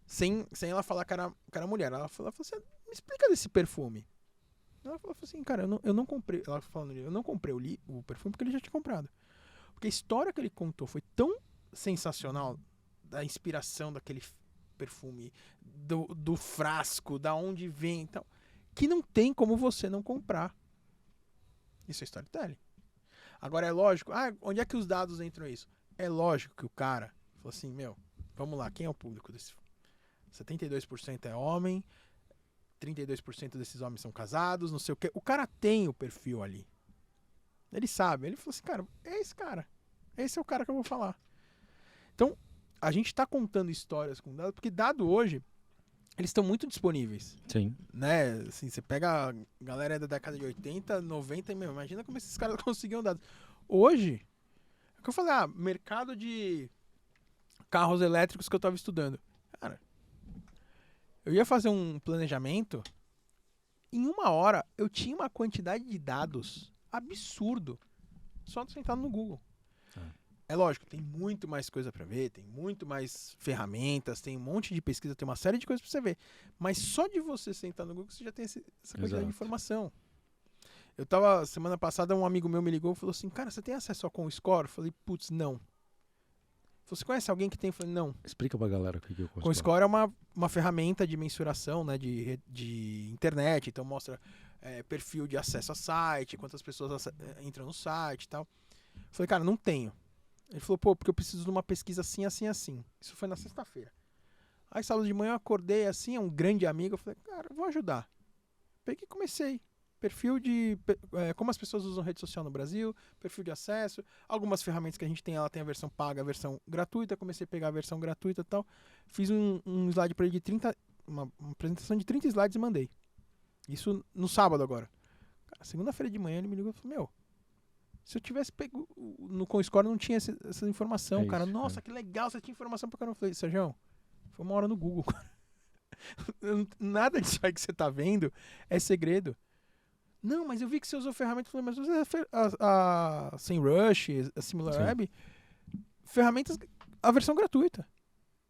Sem ela falar que era mulher. Ela falou assim, me explica desse perfume. Ela falou assim, cara, eu não comprei. Ela falando, eu não comprei o perfume porque ele já tinha comprado. Porque a história que ele contou foi tão sensacional, da inspiração daquele perfume, do frasco, da onde vem e tal, que não tem como você não comprar. Isso é storytelling. Agora é lógico, onde é que os dados entram nisso? É lógico que o cara falou assim, vamos lá, quem é o público desse? 72% é homem, 32% desses homens são casados, não sei o que. O cara tem o perfil ali. Ele sabe. Ele falou assim, cara, é esse cara. Esse é o cara que eu vou falar. Então, a gente tá contando histórias com dados, porque dado hoje, eles estão muito disponíveis. Sim. Né? Assim, você pega a galera da década de 80, 90, imagina como esses caras conseguiam dados. Hoje, é o que eu falei, mercado de carros elétricos que eu tava estudando. Cara, eu ia fazer um planejamento, em 1 hora eu tinha uma quantidade de dados absurdo, só sentado no Google. É lógico, tem muito mais coisa para ver, tem muito mais ferramentas, tem um monte de pesquisa, tem uma série de coisas para você ver. Mas só de você sentar no Google, você já tem essa quantidade Exato. de informação. Eu tava, semana passada, um amigo meu me ligou e falou assim, cara, você tem acesso ao ComScore? Eu falei, putz, não. Você conhece alguém que tem? Eu falei, não. Explica pra galera o que é o ComScore é uma ferramenta de mensuração, né, de internet, então mostra perfil de acesso a site, quantas pessoas entram no site e tal. Eu falei, cara, não tenho. Ele falou, pô, porque eu preciso de uma pesquisa assim, assim, assim. Isso foi na sexta-feira. Aí sábado de manhã eu acordei assim, é um grande amigo, eu falei, cara, eu vou ajudar. Peguei e comecei. Perfil de como as pessoas usam rede social no Brasil, perfil de acesso, algumas ferramentas que a gente tem, ela tem a versão paga, a versão gratuita, comecei a pegar a versão gratuita e tal. Fiz um slide para ele de 30, uma apresentação de 30 slides e mandei. Isso no sábado agora. Cara, segunda-feira de manhã ele me ligou e falou, meu, se eu tivesse pego no ComScore não tinha essa informação, cara. isso, Nossa, que legal, você tinha informação pra caramba. Eu falei, Sérgio, foi uma hora no Google, cara. Nada disso aí que você tá vendo é segredo. Não, mas eu vi que você usou ferramentas. Eu falei, mas você a SEMrush, a SimilarWeb, ferramentas, a versão gratuita.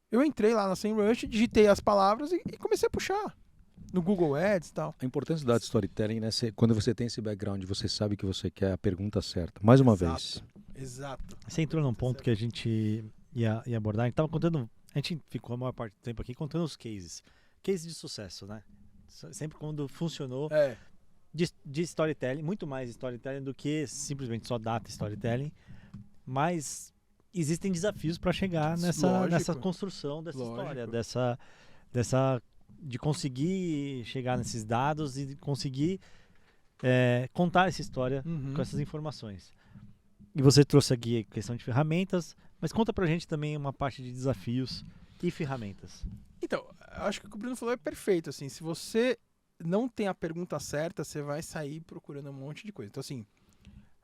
Eu entrei lá na SEMrush, digitei as palavras e comecei a puxar. No Google Ads e tal. A importância do storytelling, né? Quando você tem esse background, você sabe que você quer a pergunta certa. Mais uma vez. Exato. Você entrou num ponto que a gente ia abordar. A gente tava contando. A gente ficou a maior parte do tempo aqui contando os cases. Cases de sucesso, né? Sempre quando funcionou. De storytelling, muito mais storytelling do que simplesmente só data storytelling, mas existem desafios para chegar nessa construção dessa história, de conseguir chegar nesses dados e conseguir contar essa história com essas informações. E você trouxe aqui a questão de ferramentas, mas conta pra gente também uma parte de desafios e ferramentas. Então, acho que o que o Bruno falou é perfeito, assim, se você não tem a pergunta certa, você vai sair procurando um monte de coisa. Então, assim,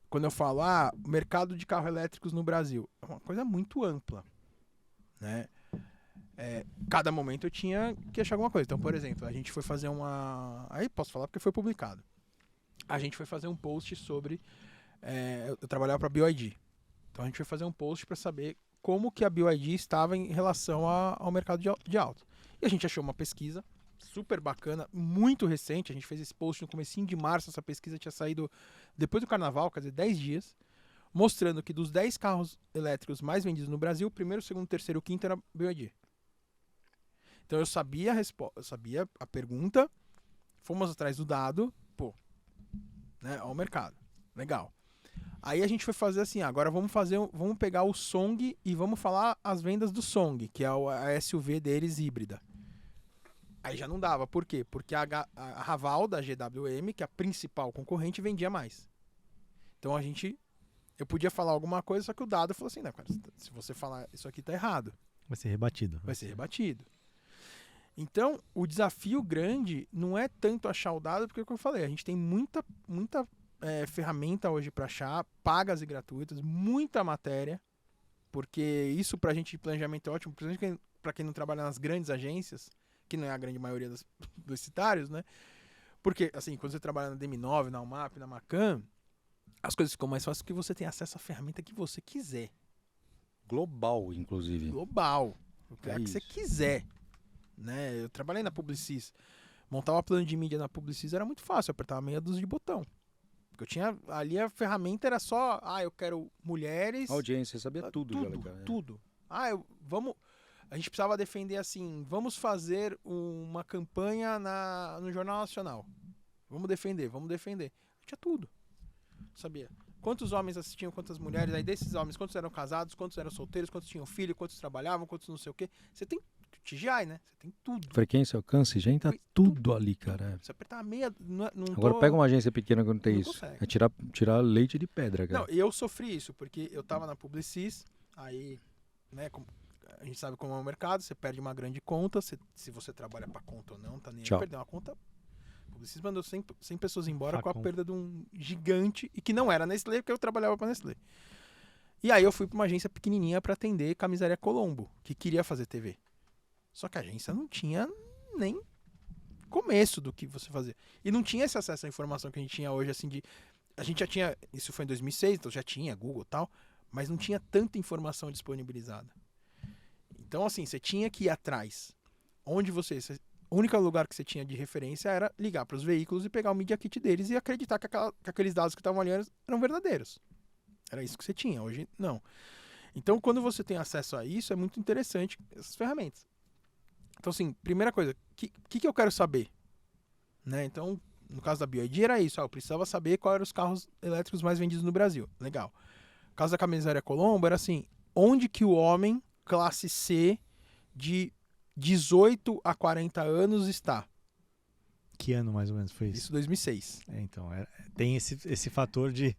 quando eu falo, mercado de carros elétricos no Brasil, é uma coisa muito ampla, né? Cada momento eu tinha que achar alguma coisa. Então, por exemplo, a gente foi fazer aí posso falar porque foi publicado. A gente foi fazer um post sobre... eu trabalhava para a BYD. Então, a gente foi fazer um post para saber como que a BYD estava em relação ao mercado de auto. E a gente achou uma pesquisa super bacana, muito recente. A gente fez esse post no comecinho de março. Essa pesquisa tinha saído depois do carnaval, quer dizer, 10 dias, mostrando que dos 10 carros elétricos mais vendidos no Brasil, o primeiro, o segundo, o terceiro e o quinto era BYD. Então eu sabia a resposta, eu sabia a pergunta, fomos atrás do dado, né, ao mercado. Legal. Aí a gente foi fazer assim, agora vamos pegar o Song e vamos falar as vendas do Song, que é a SUV deles híbrida. Aí já não dava. Por quê? Porque a Raval da GWM, que é a principal concorrente, vendia mais. Então eu podia falar alguma coisa, só que o dado falou assim, não, cara, se você falar isso aqui tá errado. Vai ser rebatido. Vai ser rebatido. Então, o desafio grande não é tanto achar o dado, porque, como eu falei, a gente tem muita ferramenta hoje para achar, pagas e gratuitas, muita matéria, porque isso pra gente de planejamento é ótimo, principalmente para quem não trabalha nas grandes agências, que não é a grande maioria dos publicitários, né? Porque, assim, quando você trabalha na DM9, na UMAP, na Macan, as coisas ficam mais fáceis porque você tem acesso à ferramenta que você quiser. Global, inclusive. Global. O que você quiser. Né? Eu trabalhei na Publicis. Montar uma plano de mídia na Publicis era muito fácil. Eu apertava meia dúzia de botão. Porque eu tinha... Ali a ferramenta era só... eu quero mulheres... A audiência, sabia tudo. Tudo. A gente precisava defender assim, vamos fazer uma campanha no Jornal Nacional. Vamos defender. Tinha tudo. Sabia? Quantos homens assistiam, quantas mulheres, aí desses homens, quantos eram casados, quantos eram solteiros, quantos tinham filho, quantos trabalhavam, quantos não sei o quê. Você tem TGI, né? Você tem tudo. Frequência, alcance, gente, tá tudo ali, cara. Você apertar a meia... Agora pega uma agência pequena que não tem isso. Consegue. É tirar leite de pedra, cara. Não, eu sofri isso, porque eu tava na Publicis, aí, né, a gente sabe como é o mercado, você perde uma grande conta, se você trabalha pra conta ou não, tá nem aí, perder uma conta. A Publicis mandou 100 pessoas embora com a perda de um gigante, e que não era Nestlé, porque eu trabalhava pra Nestlé. E aí eu fui pra uma agência pequenininha pra atender Camisaria Colombo, que queria fazer TV. Só que a agência não tinha nem começo do que você fazia. E não tinha esse acesso à informação que a gente tinha hoje, assim, a gente já tinha, isso foi em 2006, então já tinha Google e tal, mas não tinha tanta informação disponibilizada. Então, assim, você tinha que ir atrás. O único lugar que você tinha de referência era ligar para os veículos e pegar o Media Kit deles e acreditar que aqueles dados que estavam ali eram verdadeiros. Era isso que você tinha, hoje não. Então, quando você tem acesso a isso, é muito interessante essas ferramentas. Então, assim, primeira coisa, o que eu quero saber? Né? Então, no caso da BioID era isso, eu precisava saber quais eram os carros elétricos mais vendidos no Brasil. Legal. No caso da Camisaria Colombo, era assim, onde que o homem classe C de 18 a 40 anos está? Que ano mais ou menos foi isso? Isso 2006. Então, tem esse fator de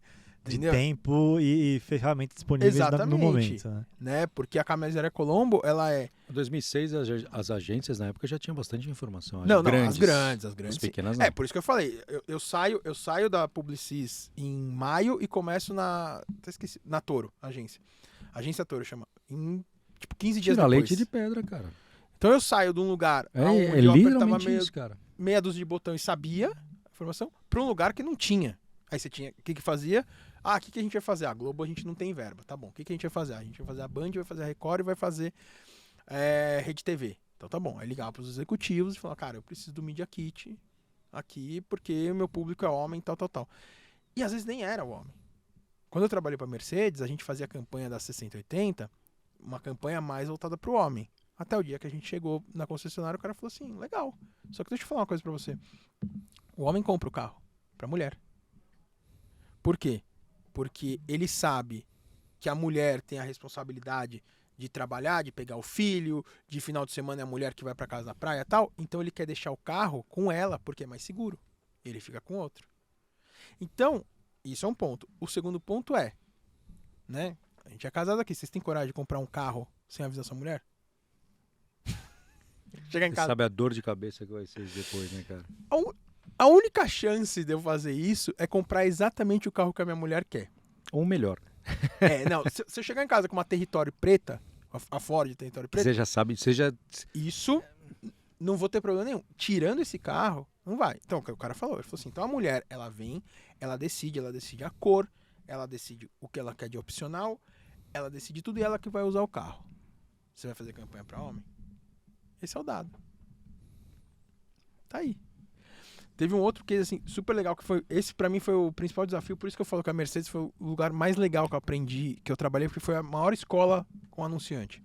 Entendeu? tempo e ferramentas disponíveis no momento. Né? Porque a Camisaria Colombo, ela é... Em 2006, as agências na época já tinham bastante informação. Não, as grandes. As pequenas não. Por isso que eu falei. Eu saio da Publicis em maio e começo na Toro, agência. Agência Toro chama. Em, 15 dias Tira depois. leite de pedra, cara. Então eu saio de um lugar onde eu apertava isso, cara. meia dúzia de botão e sabia a informação, para um lugar que não tinha. Aí você tinha... O que fazia? O que a gente vai fazer? A Globo a gente não tem verba. Tá bom. O que a gente vai fazer? A gente vai fazer a Band, vai fazer a Record e vai fazer Rede TV. Então tá bom. Aí ligava pros executivos e falava, cara, eu preciso do Media Kit aqui porque o meu público é homem, tal. E às vezes nem era o homem. Quando eu trabalhei pra Mercedes, a gente fazia a campanha da 6080, uma campanha mais voltada pro homem. Até o dia que a gente chegou na concessionária, o cara falou assim, legal. Só que deixa eu falar uma coisa pra você. O homem compra o carro pra mulher. Por quê? Porque ele sabe que a mulher tem a responsabilidade de trabalhar, de pegar o filho, de final de semana é a mulher que vai pra casa da praia e tal. Então ele quer deixar o carro com ela porque é mais seguro. Ele fica com outro. Então, isso é um ponto. O segundo ponto é, né? A gente é casado aqui. Vocês têm coragem de comprar um carro sem avisar sua mulher? Chegar em casa. Você sabe a dor de cabeça que vai ser depois, né, cara? A única chance de eu fazer isso é comprar exatamente o carro que a minha mulher quer. Ou melhor. Não, se eu chegar em casa com uma Território preta, a Ford Território preta... Você já sabe, Isso, não vou ter problema nenhum. Tirando esse carro, não vai. Então, o que o cara falou? Ele falou assim, então a mulher, ela vem, ela decide a cor, ela decide o que ela quer de opcional, ela decide tudo e ela que vai usar o carro. Você vai fazer campanha pra homem? Esse é o dado. Tá aí. Teve um outro case, assim, super legal, que foi... Esse, pra mim, foi o principal desafio. Por isso que eu falo que a Mercedes foi o lugar mais legal que eu aprendi, que eu trabalhei, porque foi a maior escola com anunciante.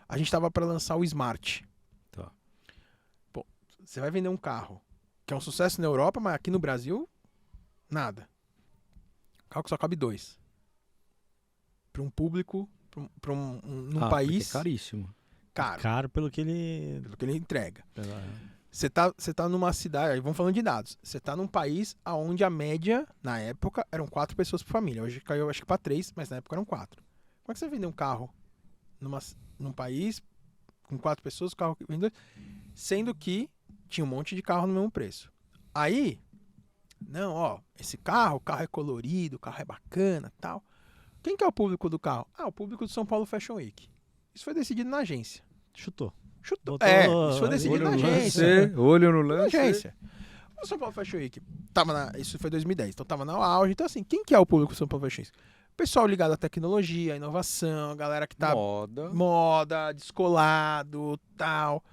A gente tava pra lançar o Smart. Tá. Pô, você vai vender um carro que é um sucesso na Europa, mas aqui no Brasil, nada. Carro que só cabe 2. Pra um público, num país... É caríssimo. Caro pelo que ele entrega. Você tá numa cidade, aí vamos falando de dados. Você tá num país onde a média, na época, eram 4 pessoas por família. Hoje caiu, acho que pra 3, mas na época eram 4. Como é que você vende um carro num país com 4 pessoas, o carro vende 2, sendo que tinha um monte de carro no mesmo preço. Aí, esse carro, o carro é colorido, o carro é bacana, tal. Quem que é o público do carro? O público do São Paulo Fashion Week. Isso foi decidido na agência. Chutou. Isso foi decidido na agência. Olho no lance. Na agência. O São Paulo Fashion Week isso foi 2010, então tava na auge. Então assim, quem que é o público do São Paulo Fashion Week? Pessoal ligado à tecnologia, à inovação, a galera que tá... Moda, descolado, tal.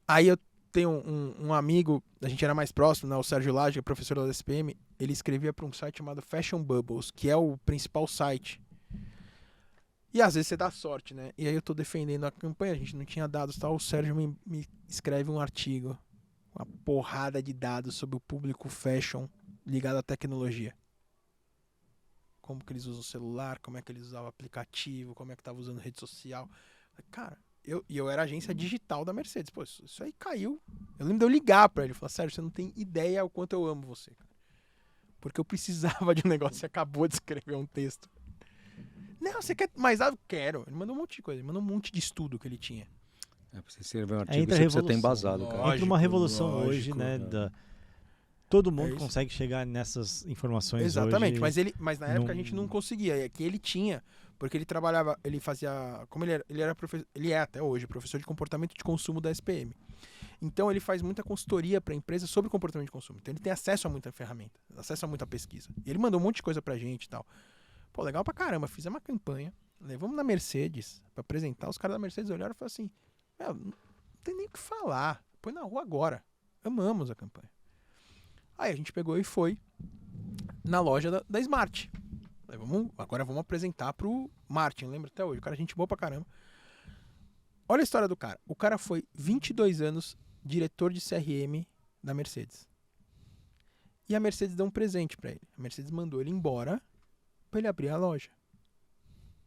Aí eu tenho um amigo, a gente era mais próximo, né, o Sérgio Lage, que é professor da SPM, ele escrevia para um site chamado Fashion Bubbles, que é o principal site. E às vezes você dá sorte, né? E aí eu tô defendendo a campanha, a gente não tinha dados, tal. O Sérgio me escreve um artigo, uma porrada de dados sobre o público fashion ligado à tecnologia. Como que eles usam o celular, como é que eles usavam o aplicativo, como é que tava usando rede social. Cara, eu era agência digital da Mercedes. Pô, isso aí caiu. Eu lembro de eu ligar pra ele e falar, Sérgio, você não tem ideia o quanto eu amo você, cara. Porque eu precisava de um negócio, você acabou de escrever um texto. Não, você quer mais dado? Quero. Ele mandou um monte de coisa, ele mandou um monte de estudo que ele tinha. Pra você escrever um artigo, você precisa ter embasado, cara. Entra uma revolução lógico, hoje, né? Todo mundo consegue chegar nessas informações. Exatamente, hoje, mas na época a gente não conseguia. E aqui ele tinha, porque ele trabalhava, ele fazia, como ele era professor, ele é até hoje professor de comportamento de consumo da SPM. Então ele faz muita consultoria para a empresa sobre comportamento de consumo. Então ele tem acesso a muita ferramenta, acesso a muita pesquisa. E ele mandou um monte de coisa pra gente e tal. Pô, legal pra caramba. Fizemos uma campanha, levamos na Mercedes pra apresentar. Os caras da Mercedes olharam e falaram assim, não tem nem o que falar. Põe na rua agora. Amamos a campanha. Aí a gente pegou e foi na loja da Smart. Agora vamos apresentar pro Martin, lembra até hoje. O cara é gente boa pra caramba. Olha a história do cara. O cara foi 22 anos diretor de CRM da Mercedes. E a Mercedes deu um presente pra ele. A Mercedes mandou ele embora pra ele abrir a loja.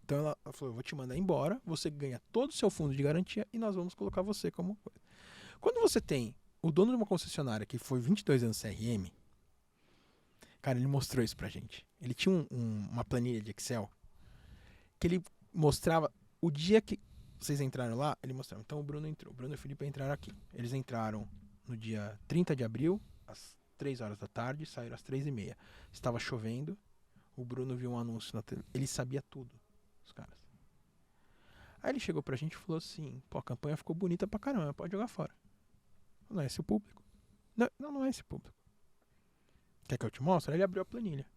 Então ela falou, eu vou te mandar embora, você ganha todo o seu fundo de garantia e nós vamos colocar você como coisa. Quando você tem o dono de uma concessionária que foi 22 anos CRM, cara, ele mostrou isso pra gente. Ele tinha uma planilha de Excel que ele mostrava o dia que vocês entraram lá, ele mostrava. Então o Bruno entrou, o Bruno e o Felipe entraram aqui. Eles entraram no dia 30 de abril, às 3 horas da tarde, saíram às 3h30. Estava chovendo, o Bruno viu um anúncio na televisão, ele sabia tudo, os caras. Aí ele chegou pra gente e falou assim, pô, a campanha ficou bonita pra caramba, pode jogar fora. Não é esse o público. Não é esse o público. Quer que eu te mostre? Aí ele abriu a planilha.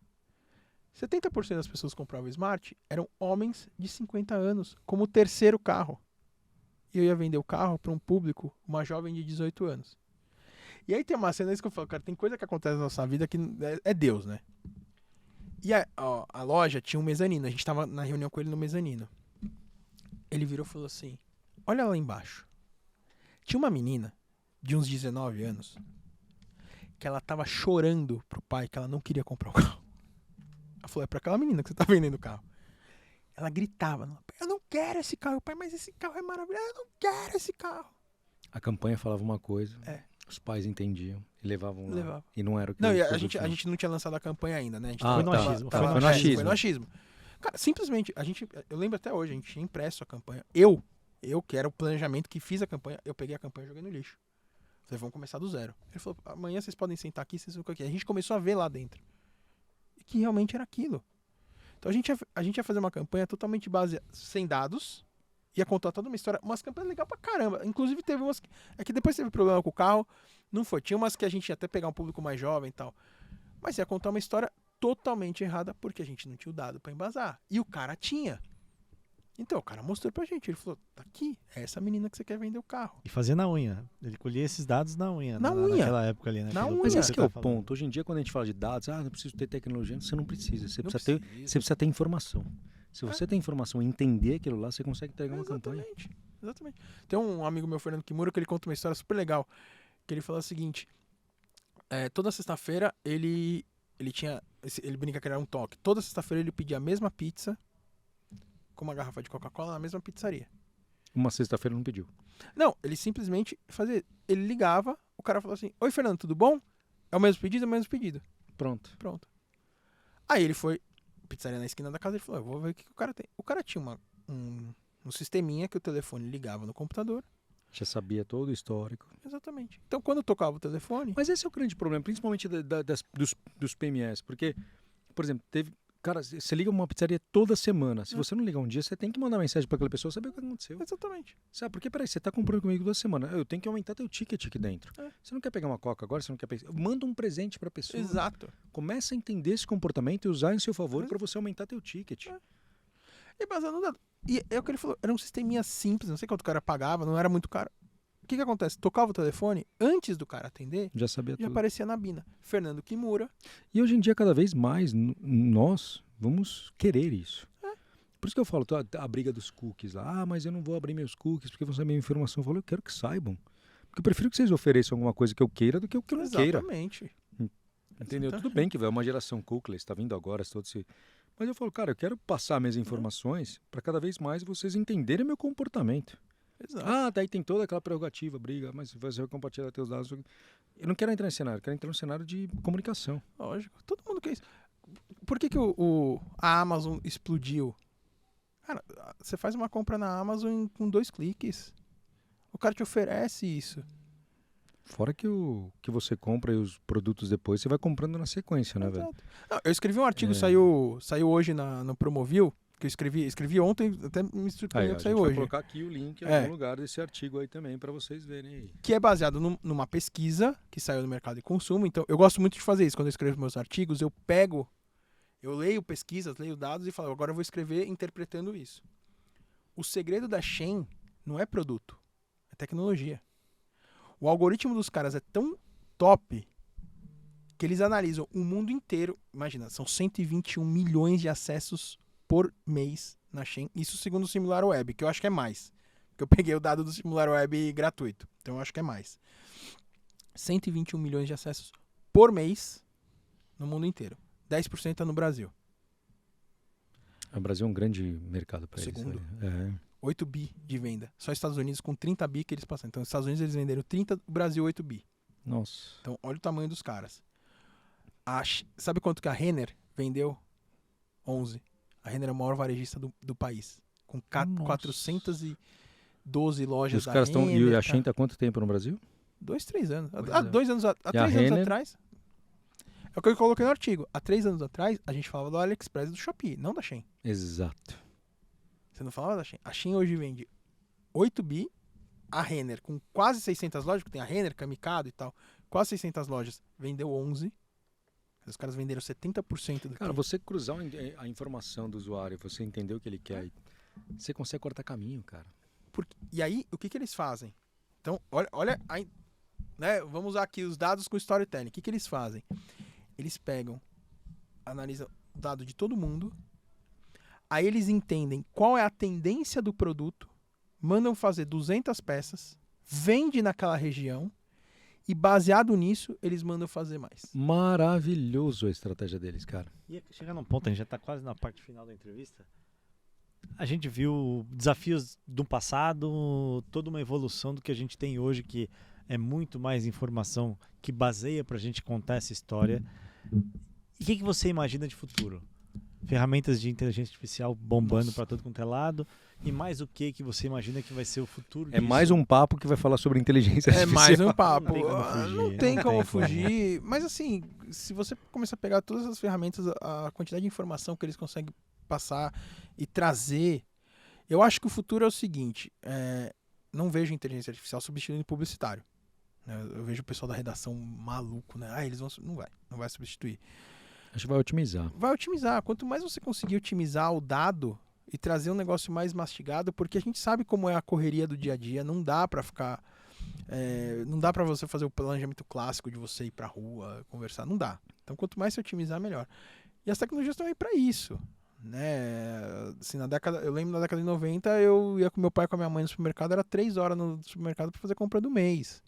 70% das pessoas que compravam Smart eram homens de 50 anos, como o terceiro carro. E eu ia vender o carro para um público, uma jovem de 18 anos. E aí tem uma cena isso que eu falo, cara, tem coisa que acontece na nossa vida que é Deus, né? E a loja tinha um mezanino, a gente tava na reunião com ele no mezanino. Ele virou e falou assim, olha lá embaixo. Tinha uma menina de uns 19 anos que ela tava chorando pro pai que ela não queria comprar o carro. Ela falou, é pra aquela menina que você tá vendendo o carro. Ela gritava, eu não quero esse carro, pai, mas esse carro é maravilhoso, eu não quero esse carro. A campanha falava uma coisa, os pais entendiam e levavam lá. Levava. E não era o que Não, e o a gente não tinha lançado a campanha ainda, né? A gente foi no achismo. Foi no achismo. Foi no achismo. Cara, simplesmente, eu lembro até hoje, a gente tinha impresso a campanha. Eu que era o planejamento que fiz a campanha, eu peguei a campanha e joguei no lixo. Falei, vamos começar do zero. Ele falou, amanhã vocês podem sentar aqui, vocês vão aqui. A gente começou a ver lá dentro. E que realmente era aquilo. Então a gente ia fazer uma campanha totalmente baseada, sem dados, ia contar toda uma história, umas campanhas legais pra caramba. Inclusive teve umas que depois teve problema com o carro, não foi. Tinha umas que a gente ia até pegar um público mais jovem e tal. Mas ia contar uma história totalmente errada, porque a gente não tinha o dado pra embasar. E o cara tinha. Então o cara mostrou pra gente, ele falou, tá aqui, é essa menina que você quer vender o carro. E fazia na unha. Ele colhia esses dados na unha. Na unha. Naquela época ali, né? Na unha. Mas esse que é o falando. ponto. Hoje em dia, quando a gente fala de dados, não preciso ter tecnologia, você não precisa. Você precisa ter informação. Se você tem informação e entender aquilo lá, você consegue entregar uma campanha. Exatamente. Tem um amigo meu, Fernando Kimura, que ele conta uma história super legal. Que ele fala o seguinte, toda sexta-feira ele brinca que era um toque. Toda sexta-feira ele pedia a mesma pizza com uma garrafa de Coca-Cola na mesma pizzaria. Uma sexta-feira não pediu. Não, ele simplesmente fazia. Ele ligava, o cara falou assim, oi Fernando, tudo bom? É o mesmo pedido? É o mesmo pedido. Pronto. Aí ele foi, pizzaria na esquina da casa, ele falou, eu vou ver o que o cara tem. O cara tinha um sisteminha que o telefone ligava no computador. Já sabia todo o histórico. Exatamente. Então quando tocava o telefone... Mas esse é o grande problema, principalmente dos PMS. Porque, por exemplo, cara, você liga uma pizzaria toda semana. Se você não ligar um dia, você tem que mandar mensagem para aquela pessoa saber o que aconteceu. Exatamente. Sabe? Porque, peraí, você tá comprando comigo toda semana. Eu tenho que aumentar teu ticket aqui dentro. É. Você não quer pegar uma coca agora? Você não quer pegar... Manda um presente pra pessoa. Exato. Começa a entender esse comportamento e usar em seu favor para você aumentar teu ticket. E baseado no dado. E é o que ele falou, era um sisteminha simples, não sei quanto o cara pagava, não era muito caro. O que acontece? Tocava o telefone, antes do cara atender, Já sabia já tudo. aparecia na Bina. Fernando Kimura. E hoje em dia, cada vez mais, nós vamos querer isso. Por isso que eu falo, a briga dos cookies lá. Mas eu não vou abrir meus cookies porque vão saber minha informação. Eu falo, eu quero que saibam. Porque eu prefiro que vocês ofereçam alguma coisa que eu queira do que o que eu não queira. Exatamente. Entendeu? Tudo bem que é uma geração cookies, está vindo agora, todo esse... Mas eu falo, cara, eu quero passar minhas informações para cada vez mais vocês entenderem meu comportamento. Exato. Daí tem toda aquela prerrogativa, briga, mas você vai compartilhar teus dados. Eu não quero entrar nesse cenário, eu quero entrar no cenário de comunicação. Lógico. Todo mundo quer isso. Por que a Amazon explodiu? Cara, você faz uma compra na Amazon com 2 cliques. O cara te oferece isso. Fora que você compra e os produtos depois, você vai comprando na sequência, né, velho? Exato. Não, eu escrevi um artigo, saiu hoje no Promovil, que eu escrevi ontem, até me surpreendeu que saiu Vai hoje. colocar aqui o link em algum lugar desse artigo aí também, para vocês verem aí. Que é baseado numa pesquisa que saiu no mercado de consumo. Então, eu gosto muito de fazer isso. Quando eu escrevo meus artigos, eu pego Eu leio pesquisas, leio dados e falo, agora eu vou escrever interpretando isso. O segredo da Shein não é produto, é tecnologia. O algoritmo dos caras é tão top que eles analisam o mundo inteiro. Imagina, são 121 milhões de acessos por mês na Shein. Isso segundo o SimilarWeb, que eu acho que é mais. Porque eu peguei o dado do SimilarWeb gratuito. Então eu acho que é mais. 121 milhões de acessos por mês no mundo inteiro. 10% tá no Brasil. O Brasil é um grande mercado para eles. Segundo. É. 8 bi de venda. Só Estados Unidos com 30 bi que eles passam. Então, os Estados Unidos eles venderam 30, o Brasil 8 bi. Nossa. Então, olha o tamanho dos caras. Sabe quanto que a Renner vendeu? 11. A Renner é o maior varejista do país. Com Nossa. 412 E lojas os da caras estão. Renner. E a Shein tá há quanto tempo no Brasil? 2, 3 anos. Pois Há é. 2 anos, há E a 3 anos Renner? atrás. É o que eu coloquei no artigo. Há 3 anos atrás, a gente falava do AliExpress e do Shopee, não da Shein. Exato. Você não falava da Shein. A Shein hoje vende 8 bi. A Renner, com quase 600 lojas, porque tem a Renner, Kamikado e tal, quase 600 lojas, vendeu 11. Os caras venderam 70% do Cara, que... você cruzar a informação do usuário, você entender o que ele quer, você consegue cortar caminho, cara. E aí, o que eles fazem? Então, olha né, vamos usar aqui os dados com storytelling. O que eles fazem? Eles pegam, analisam o dado de todo mundo, aí eles entendem qual é a tendência do produto, mandam fazer 200 peças, vende naquela região e baseado nisso, eles mandam fazer mais. Maravilhoso a estratégia deles, cara. E chegar num ponto, a gente já está quase na parte final da entrevista. A gente viu desafios do passado, toda uma evolução do que a gente tem hoje, que é muito mais informação que baseia para a gente contar essa história. E o que você imagina de futuro? Ferramentas de inteligência artificial bombando para todo quanto é lado. E mais o que você imagina que vai ser o futuro É disso? mais um papo que vai falar sobre inteligência É artificial. mais um papo. Não tem como fugir. Mas assim, se você começar a pegar todas as ferramentas, a quantidade de informação que eles conseguem passar e trazer, eu acho que o futuro é o seguinte, não vejo inteligência artificial substituindo publicitário. Eu vejo o pessoal da redação maluco, né? Eles vão... Não vai substituir. Acho que vai otimizar. Vai otimizar. Quanto mais você conseguir otimizar o dado e trazer um negócio mais mastigado, porque a gente sabe como é a correria do dia a dia, não dá pra ficar... não dá pra você fazer o planejamento clássico de você ir pra rua, conversar, não dá. Então, quanto mais você otimizar, melhor. E as tecnologias estão aí pra isso, né? Assim, eu lembro na década de 90, eu ia com meu pai e com a minha mãe no supermercado, era 3 horas no supermercado pra fazer a compra do mês.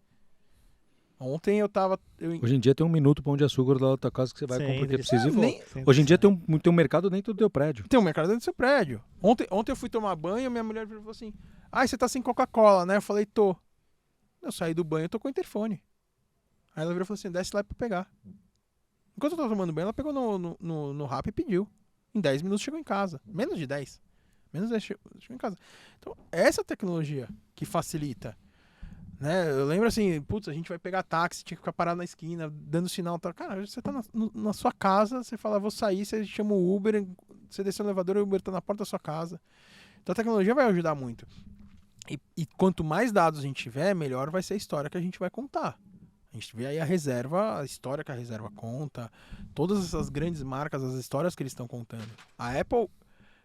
Ontem eu tava... Hoje em dia tem um minuto pão de açúcar lá da tua casa que você vai Sim, comprar o que eles- precisa e volta. nem- Hoje em dia tem um mercado dentro do teu prédio. Tem um mercado dentro do seu prédio. Ontem eu fui tomar banho, minha mulher falou assim, você tá sem Coca-Cola, né? Eu falei, tô. Eu saí do banho, eu tô com o interfone. Aí ela virou e falou assim, desce lá pra pegar. Enquanto eu tava tomando banho, ela pegou no Rappi e pediu. Em 10 minutos chegou em casa. Menos de 10. Menos de 10 chegou em casa. Então, essa tecnologia que facilita. Né? Eu lembro assim, a gente vai pegar táxi, tinha que ficar parado na esquina, dando sinal. Tá? Cara, você tá na sua casa, você fala, vou sair, você chama o Uber, você desce no elevador, o Uber tá na porta da sua casa. Então a tecnologia vai ajudar muito. E quanto mais dados a gente tiver, melhor vai ser a história que a gente vai contar. A gente vê aí a reserva, a história que a reserva conta, todas essas grandes marcas, as histórias que eles estão contando. A Apple,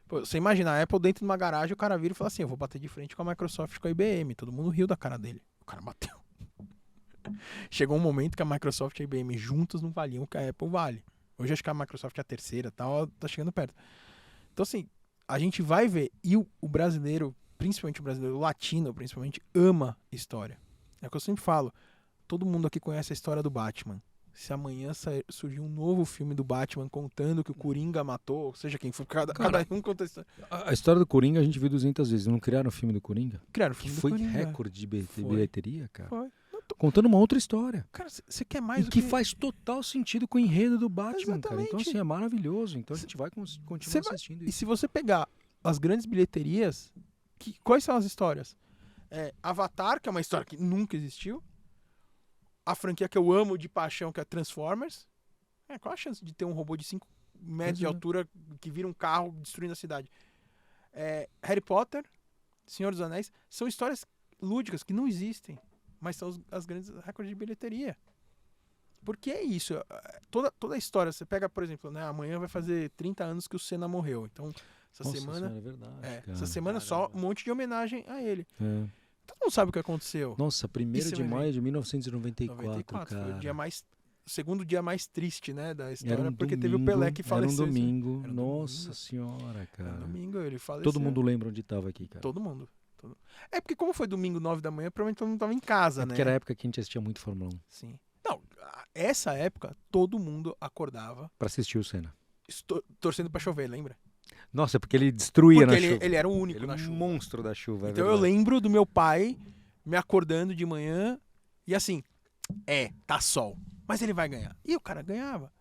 você imagina, a Apple dentro de uma garagem, o cara vira e fala assim, eu vou bater de frente com a Microsoft, com a IBM. Todo mundo riu da cara dele. O cara bateu. Chegou um momento que a Microsoft e a IBM juntos não valiam o que a Apple vale. Hoje acho que a Microsoft é a terceira, tal, tá chegando perto. Então assim, a gente vai ver, e o brasileiro, principalmente o brasileiro, o latino principalmente, ama história. É o que eu sempre falo, todo mundo aqui conhece a história do Batman. Se amanhã surgir um novo filme do Batman contando que o Coringa matou, seja quem for, cada um conta a história. A história do Coringa a gente viu 200 vezes. Não criaram o filme do Coringa? Criaram o Que filme do foi Coringa. recorde de Foi. bilheteria, cara. Foi. Contando uma outra história. Cara, você quer mais E do que faz total sentido com o enredo do Batman, cara. Então, Exatamente. assim, é maravilhoso. Então a gente vai continuar Você vai- assistindo E isso. se você pegar as grandes bilheterias, quais são as histórias? Avatar, que é uma história que nunca existiu. A franquia que eu amo de paixão, que é Transformers. Qual a chance de ter um robô de 5 metros de Pois é. altura que vira um carro destruindo a cidade? Harry Potter, Senhor dos Anéis, são histórias lúdicas que não existem, mas são as grandes recordes de bilheteria. Porque é isso. Toda a história, você pega, por exemplo, né, amanhã vai fazer 30 anos que o Senna morreu. Então, essa Nossa semana. senhora, é verdade, cara. Essa semana só um monte de homenagem a ele. É. Todo mundo sabe o que aconteceu. Nossa, 1º Isso de vai maio de 1994, 94, cara. foi o segundo dia mais triste, né, da história, Era um porque domingo, teve o Pelé que Era faleceu. um domingo. Era um Nossa domingo. senhora, Era cara. um domingo, ele faleceu. Todo mundo lembra onde tava aqui, cara. Todo mundo. É porque como foi domingo 9 da manhã, provavelmente todo mundo tava em casa, É né? porque era a época que a gente assistia muito Fórmula 1 Sim. Não, essa época, todo mundo acordava pra assistir o Senna. torcendo pra chover, lembra? Nossa, porque ele destruía Porque na chuva. ele era o único Ele na é um chuva. monstro da chuva, Então eu verdade. lembro do meu pai me acordando de manhã e assim, tá sol, mas ele vai ganhar. E o cara ganhava.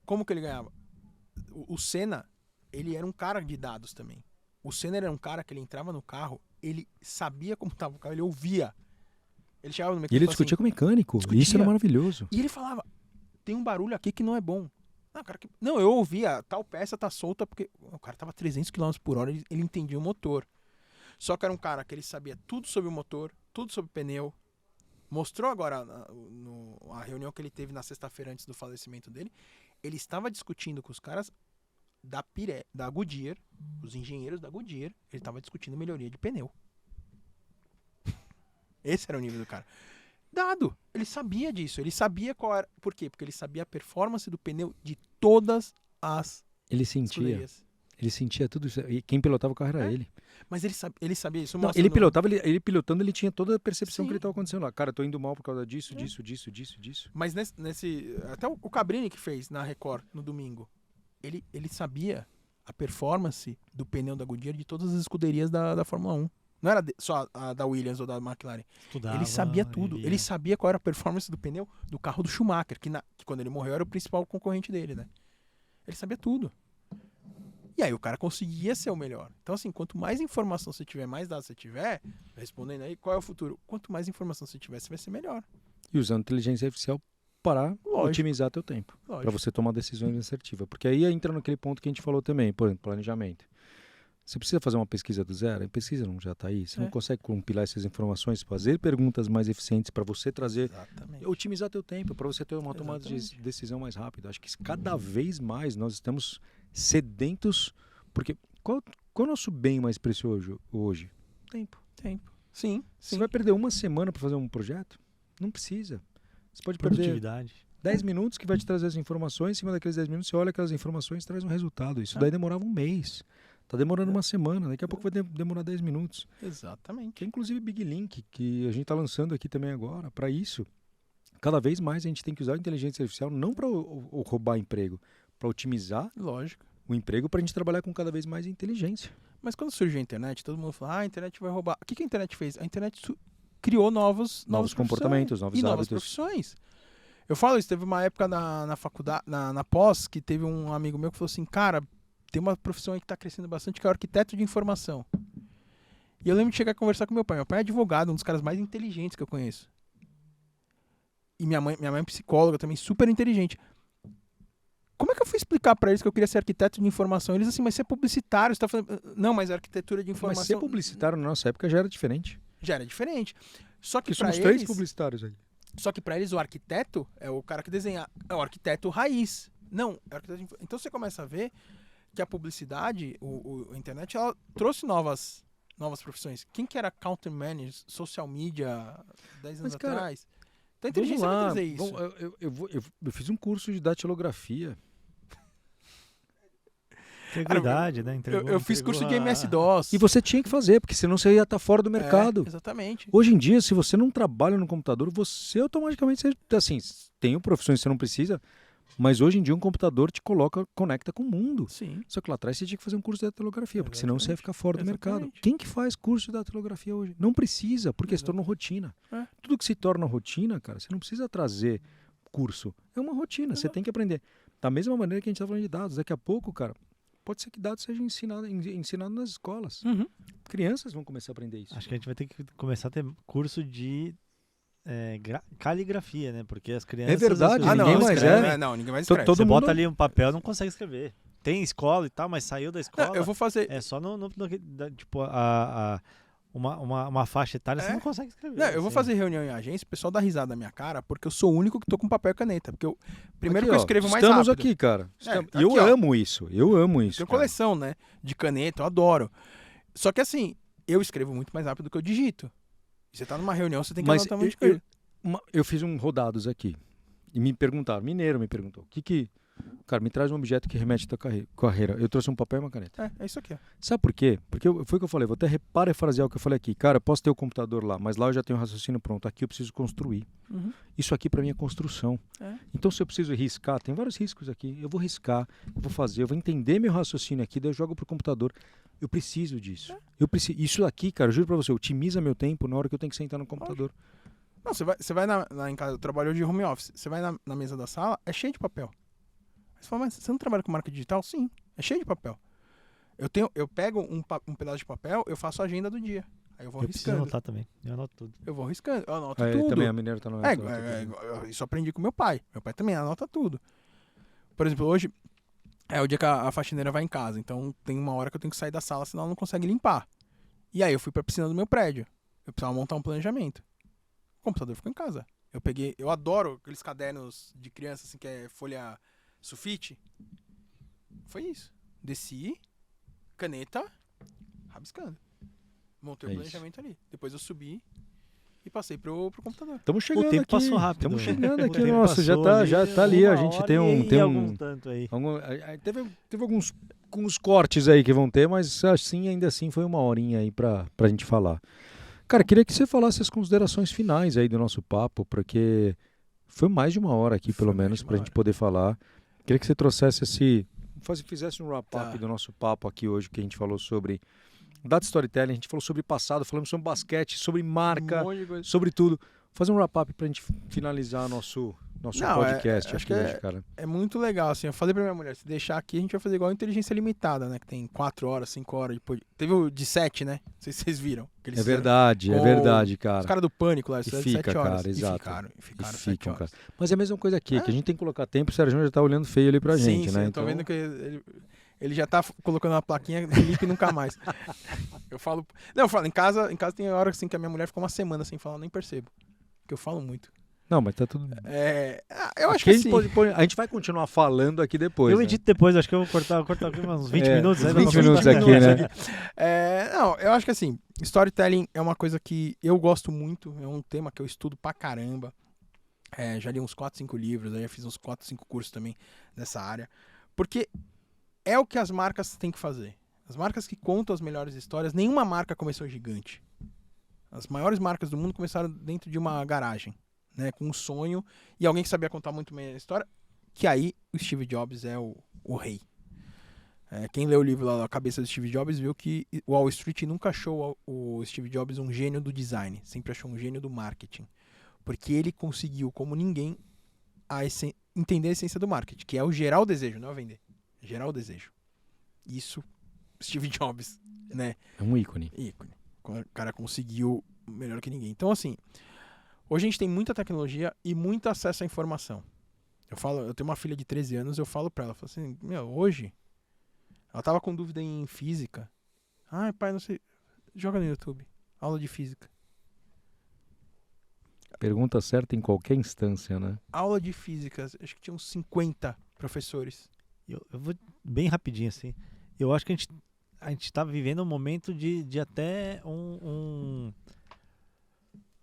Como que ele ganhava? O Senna, ele era um cara de dados também. O Senna era um cara que ele entrava no carro, ele sabia como tava o carro, ele ouvia. Ele chegava no E mecânico ele e falava discutia com o mecânico. discutia. Isso era maravilhoso. E ele falava, tem um barulho aqui que não é bom. Não, eu ouvia, tal peça tá solta porque o cara tava 300 km por hora, ele entendia o motor. Só que era um cara que ele sabia tudo sobre o motor, tudo sobre pneu. Mostrou agora a reunião que ele teve na sexta-feira antes do falecimento dele. Ele estava discutindo com os caras da Goodyear, os engenheiros da Goodyear. Ele estava discutindo melhoria de pneu. Esse era o nível do cara. Dado. Ele sabia disso. Ele sabia qual era. Por quê? Porque ele sabia a performance do pneu de todas as Ele sentia. escuderias. Ele sentia tudo isso. E quem pilotava o carro era É. ele. Mas ele sabia isso. Não, mostra ele no- pilotava, ele pilotando, ele tinha toda a percepção Sim. que ele estava acontecendo lá. Cara, eu tô indo mal por causa disso, É. disso. Mas até o Cabrini que fez na Record no domingo, ele sabia a performance do pneu da Goodyear de todas as escuderias da Fórmula 1. Não era só a da Williams ou da McLaren. Estudava, Ele sabia tudo. via. Ele sabia qual era a performance do pneu do carro do Schumacher, que quando ele morreu era o principal concorrente dele, né? Ele sabia tudo. E aí o cara conseguia ser o melhor. Então, assim, quanto mais informação você tiver, mais dados você tiver, respondendo aí, qual é o futuro? Quanto mais informação você tiver, você vai ser melhor. E usando inteligência artificial para Lógico. otimizar teu tempo. Para Lógico. você tomar decisões assertivas. Porque aí entra naquele ponto que a gente falou também, por exemplo, planejamento. Você precisa fazer uma pesquisa do zero? A pesquisa não já está aí. Você não consegue compilar essas informações, fazer perguntas mais eficientes para você trazer, Exatamente. otimizar teu tempo, para você ter uma tomada de Exatamente. decisão mais rápida. Acho que cada vez mais nós estamos sedentos, porque qual é o nosso bem mais precioso hoje? Tempo. Tempo. Sim, Você sim. vai perder uma semana para fazer um projeto? Não precisa. Você pode perder Produtividade. 10 minutos que vai te trazer as informações, em cima daqueles 10 minutos você olha aquelas informações e traz um resultado. Isso daí demorava um mês. Tá demorando uma semana, daqui a pouco vai demorar 10 minutos. Exatamente. Que é inclusive Big Link, que a gente está lançando aqui também agora, para isso. Cada vez mais a gente tem que usar a inteligência artificial não para roubar emprego, para otimizar Lógico. o emprego para a gente trabalhar com cada vez mais inteligência. Mas quando surgiu a internet, todo mundo falou, a internet vai roubar. O que a internet fez? A internet criou novos comportamentos, novos e novas hábitos. profissões. Eu falo isso, teve uma época na faculdade, na pós, que teve um amigo meu que falou assim, cara, tem uma profissão aí que está crescendo bastante, que é o arquiteto de informação. E eu lembro de chegar a conversar com meu pai. Meu pai é advogado, um dos caras mais inteligentes que eu conheço. E minha mãe é psicóloga também, super inteligente. Como é que eu fui explicar para eles que eu queria ser arquiteto de informação? Eles assim, mas você é publicitário, você tá falando... Não, mas arquitetura de informação... Mas ser publicitário na nossa época já era diferente. Já era diferente. Só que Porque para somos três eles... publicitários aí. Só que para eles o arquiteto é o cara que desenha, é o arquiteto raiz. Não, é o arquiteto então você começa a ver que a publicidade, a internet, ela trouxe novas profissões. Quem que era content manager, social media 10 anos Mas, cara, atrás? Então a inteligência vai trazer isso. Eu fiz um curso de datilografia. Integridade, né? Eu fiz curso de MS-DOS. E você tinha que fazer, porque senão você ia estar fora do mercado. Exatamente. Hoje em dia, se você não trabalha no computador, você automaticamente, assim, tem profissões que você não precisa, mas hoje em dia um computador te conecta com o mundo. Sim. Só que lá atrás você tinha que fazer um curso de datilografia, porque senão você ia ficar fora do mercado. Exatamente. Quem que faz curso de datilografia hoje? Não precisa, porque se tornou rotina. É. Tudo que se torna rotina, cara, você não precisa trazer curso. É uma rotina, você tem que aprender. Da mesma maneira que a gente está falando de dados. Daqui a pouco, cara, pode ser que dados sejam ensinados nas escolas. Uhum. Crianças vão começar a aprender isso. Acho que a gente vai ter que começar a ter curso de caligrafia, né? Porque as crianças... É verdade, as ninguém crianças mais escrevem. Não, ninguém mais To- escreve. todo Você mundo- bota ali um papel, não consegue escrever. Tem escola e tal, mas saiu da escola. Não, eu vou fazer... É só tipo, uma faixa etária, você não consegue escrever. Não, eu vou assim. fazer reunião em agência, o pessoal dá risada na minha cara, porque eu sou o único que tô com papel e caneta. Porque primeiro Aqui, que eu ó, escrevo mais estamos rápido. aqui, cara. É, tá eu aqui, ó. amo isso. Eu amo isso. Tenho cara. coleção, né? De caneta, eu adoro. Só que assim, eu escrevo muito mais rápido do que eu digito. E você tá numa reunião, você tem que Mas anotar muito de coisa. eu fiz um rodados aqui. E me perguntaram, mineiro me perguntou, o que... Cara, me traz um objeto que remete à tua carreira. Eu trouxe um papel e uma caneta. É isso aqui, ó. Sabe por quê? Porque foi o que eu falei, vou até parafrasear o que eu falei aqui. Cara, eu posso ter o computador lá, mas lá eu já tenho o raciocínio pronto. Aqui eu preciso construir. Uhum. Isso aqui pra mim é construção. É. Então se eu preciso riscar, tem vários riscos aqui. Eu vou riscar, eu vou fazer, eu vou entender meu raciocínio aqui, daí eu jogo pro computador. Eu preciso disso. Isso aqui, cara, eu juro pra você, otimiza meu tempo na hora que eu tenho que sentar no computador. Não, você vai lá em casa, eu trabalho de home office, você vai na mesa da sala, é cheio de papel. Você fala, mas você não trabalha com marca digital? Sim, é cheio de papel. Eu pego um pedaço de papel, eu faço a agenda do dia. Aí eu vou Eu preciso riscando. anotar também. Eu anoto tudo. Eu vou riscando, eu anoto Aí tudo. também a mineira tá no... Isso eu aprendi com meu pai. Meu pai também anota tudo. Por exemplo, hoje é o dia que a faxineira vai em casa. Então tem uma hora que eu tenho que sair da sala, senão ela não consegue limpar. E aí eu fui pra piscina do meu prédio. Eu precisava montar um planejamento. O computador ficou em casa. Eu adoro aqueles cadernos de criança, assim, que é folha sulfite. Foi isso. Desci, caneta, rabiscando. Montei o planejamento ali. Depois eu subi e passei pro computador. Estamos chegando O tempo aqui. passou rápido. Estamos chegando O aqui. tempo Nossa, já passou tá ali. A uma gente hora tem um... e algum tanto aí. Teve alguns cortes aí que vão ter, mas assim, ainda assim foi uma horinha aí pra gente falar. Cara, queria que você falasse as considerações finais aí do nosso papo, porque foi mais de uma hora aqui, pelo menos, pra gente poder falar. Queria que você trouxesse fizesse um wrap-up do nosso papo aqui hoje, que a gente falou sobre data storytelling, a gente falou sobre passado, falamos sobre basquete, sobre marca, Um monte de coisa. sobre tudo. Fazer um wrap-up pra gente finalizar nosso podcast acho aqui que hoje, cara. É muito legal, assim. Eu falei pra minha mulher, se deixar aqui, a gente vai fazer igual a Inteligência Limitada, né? Que tem 4 horas, 5 horas. Teve o de 7, né? Não sei se vocês viram. Que eles É fizeram verdade, com cara. Os caras do Pânico lá, E fizeram fica, 7 horas. cara, exato. E ficaram E 7 ficam, horas. cara. Mas é a mesma coisa aqui, que a gente tem que colocar tempo, o Sérgio já tá olhando feio ali pra gente, Sim, né? eu tô vendo que ele já tá colocando uma plaquinha Felipe nunca mais. Eu falo, em casa tem hora assim que a minha mulher fica uma semana sem falar, eu nem percebo. Porque eu falo muito. Não, mas tá tudo... Eu acho que que assim... a gente vai continuar falando aqui depois, Eu né? edito depois, acho que eu vou cortar aqui uns 20 minutos. uns Aí 20 nós vamos minutos cortar aqui, né? Eu acho que assim, storytelling é uma coisa que eu gosto muito, é um tema que eu estudo pra caramba. Já li uns 4, 5 livros, aí já fiz uns 4, 5 cursos também nessa área. Porque é o que as marcas têm que fazer. As marcas que contam as melhores histórias, nenhuma marca começou gigante. As maiores marcas do mundo começaram dentro de uma garagem, né, com um sonho e alguém que sabia contar muito bem a história, que aí o Steve Jobs é o rei. Quem leu o livro lá, A Cabeça do Steve Jobs, viu que o Wall Street nunca achou o Steve Jobs um gênio do design, sempre achou um gênio do marketing. Porque ele conseguiu, como ninguém, entender a essência do marketing, que é o gerar o desejo, não é vender. Gerar o desejo. Isso, Steve Jobs, né? É um ícone. O cara conseguiu melhor que ninguém. Então, assim, hoje a gente tem muita tecnologia e muito acesso à informação. Eu tenho uma filha de 13 anos, eu falo pra ela, assim, hoje, ela tava com dúvida em física. Ai, pai, não sei, joga no YouTube, aula de física. Pergunta certa em qualquer instância, né? Aula de física, acho que tinha uns 50 professores. Eu vou bem rapidinho, assim. Eu acho que a gente tá vivendo um momento de até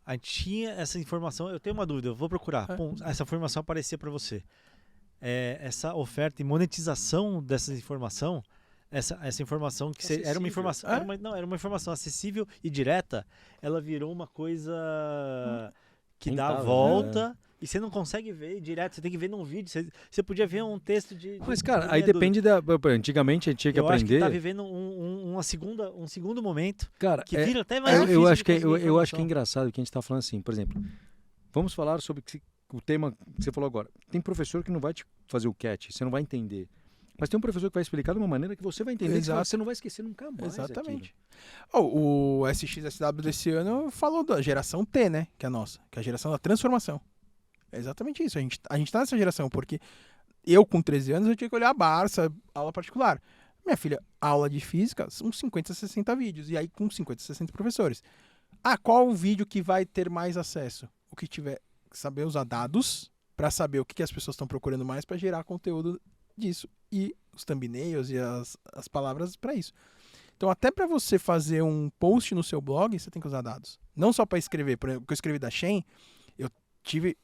a gente tinha essa informação, eu tenho uma dúvida, eu vou procurar. Pum, essa informação aparecia para você. Essa oferta e monetização dessa informação, essa informação que era uma informação, era uma informação acessível e direta, ela virou uma coisa que dá a volta. E você não consegue ver direto, você tem que ver num vídeo. Você podia ver um texto de... Mas, cara, aí depende Antigamente a gente tinha que aprender... Eu acho que tá vivendo um segundo momento, cara, que vira até mais difícil. Eu acho que é engraçado que a gente tá falando assim, por exemplo, vamos falar sobre o tema que você falou agora. Tem professor que não vai te fazer o catch, você não vai entender. Mas tem um professor que vai explicar de uma maneira que você vai entender, que você não vai esquecer nunca mais. Exatamente. O SXSW desse ano falou da geração T, né? Que é a nossa, que é a geração da transformação. É exatamente isso. A gente tá nessa geração, porque eu com 13 anos eu tinha que olhar a Barça, aula particular. Minha filha, aula de física, uns 50, 60 vídeos. E aí com 50, 60 professores. Qual o vídeo que vai ter mais acesso? O que tiver, saber usar dados para saber o que as pessoas estão procurando mais para gerar conteúdo disso. E os thumbnails e as palavras para isso. Então, até para você fazer um post no seu blog, você tem que usar dados. Não só para escrever. Por exemplo, o que eu escrevi da Shein, eu tive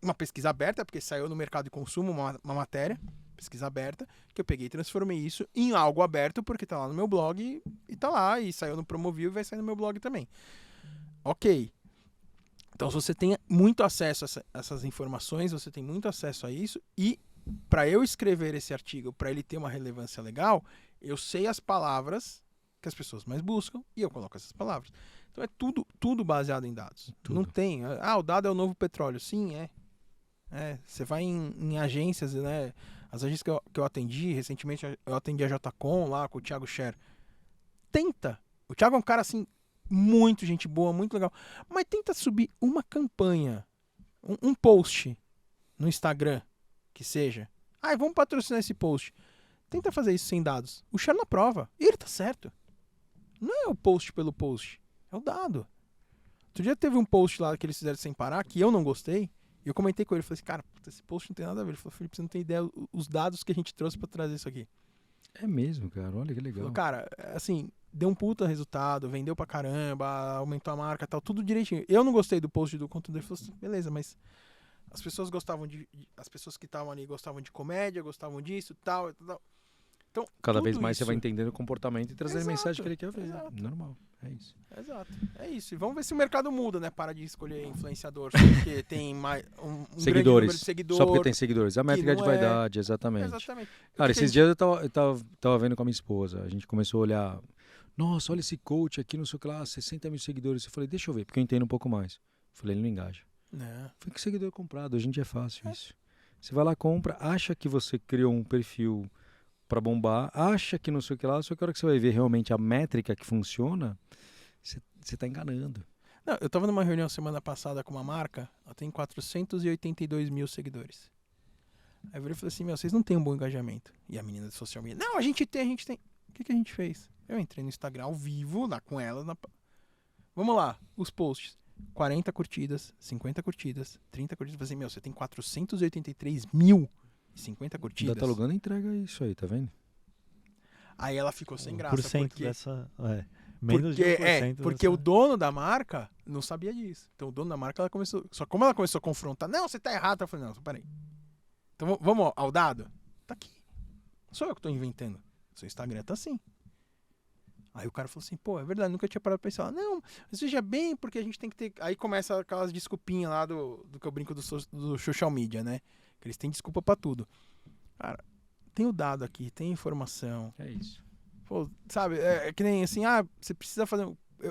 uma pesquisa aberta, porque saiu no mercado de consumo uma matéria, pesquisa aberta, que eu peguei e transformei isso em algo aberto, porque tá lá no meu blog e tá lá, e saiu no Promovil e vai sair no meu blog também. Ok. Então, se você tem muito acesso a essas informações, você tem muito acesso a isso, e para eu escrever esse artigo, para ele ter uma relevância legal, eu sei as palavras que as pessoas mais buscam e eu coloco essas palavras. Então, é tudo baseado em dados. Tudo. Não tem. O dado é o novo petróleo. Sim, é. Você vai em agências, né? As agências que eu atendi, recentemente eu atendi a JCOM lá com o Thiago Scher. Tenta. O Thiago é um cara assim, muito gente boa, muito legal. Mas tenta subir uma campanha, um post no Instagram, que seja. Vamos patrocinar esse post. Tenta fazer isso sem dados. O Scher na prova. E ele tá certo. Não é o post pelo post. É o dado. Outro dia teve um post lá que eles fizeram sem parar, que eu não gostei. E eu comentei com ele, falei assim, cara, esse post não tem nada a ver. Ele falou, Felipe, você não tem ideia os dados que a gente trouxe pra trazer isso aqui. É mesmo, cara, olha que legal. Falou, cara, assim, deu um puta resultado, vendeu pra caramba, aumentou a marca e tal, tudo direitinho. Eu não gostei do post do conteúdo dele, falou assim, beleza, mas as pessoas gostavam as pessoas que estavam ali gostavam de comédia, gostavam disso, tal. Então, cada vez mais isso, você vai entendendo o comportamento e trazendo a mensagem que ele quer ver. Exato. Normal, é isso. Exato, é isso. E vamos ver se o mercado muda, né? Para de escolher influenciador só porque tem mais um grande número de seguidores. Só porque tem seguidores. A métrica de vaidade, exatamente. Cara, esses dias eu tava vendo com a minha esposa. A gente começou a olhar. Nossa, olha esse coach aqui, não sei o que lá, 60 mil seguidores. Eu falei, deixa eu ver, porque eu entendo um pouco mais. Eu falei, ele não engaja. Foi que seguidor comprado, hoje em dia é fácil isso. Você vai lá, compra, acha que você criou um perfil para bombar, acha que não sei o que lá, só que a hora que você vai ver realmente a métrica que funciona, você tá enganando. Não, eu tava numa reunião semana passada com uma marca, ela tem 482 mil seguidores. Aí eu falei assim, vocês não têm um bom engajamento. E a menina de social media, não, a gente tem. O que a gente fez? Eu entrei no Instagram ao vivo, lá com ela. Vamos lá, os posts. 40 curtidas, 50 curtidas, 30 curtidas. Eu falei assim, você tem 483 mil e 50 curtidas. Datalogando entrega isso aí, tá vendo? Aí ela ficou sem graça. Porque dessa... menos de 1%. Porque o dono da marca não sabia disso. Então o dono da marca, ela começou... Só como ela começou a confrontar, não, você tá errado. Eu falei, não, peraí. Então vamos ao dado? Tá aqui. Não sou eu que tô inventando. Seu Instagram tá assim. Aí o cara falou assim, pô, é verdade, nunca tinha parado pra pensar. Não, mas veja bem, porque a gente tem que ter... Aí começa aquelas desculpinhas lá do que eu brinco do social media, né? Que eles têm desculpa pra tudo. Cara, tem o dado aqui, tem informação. É isso. Pô, sabe, é que nem assim, você precisa fazer...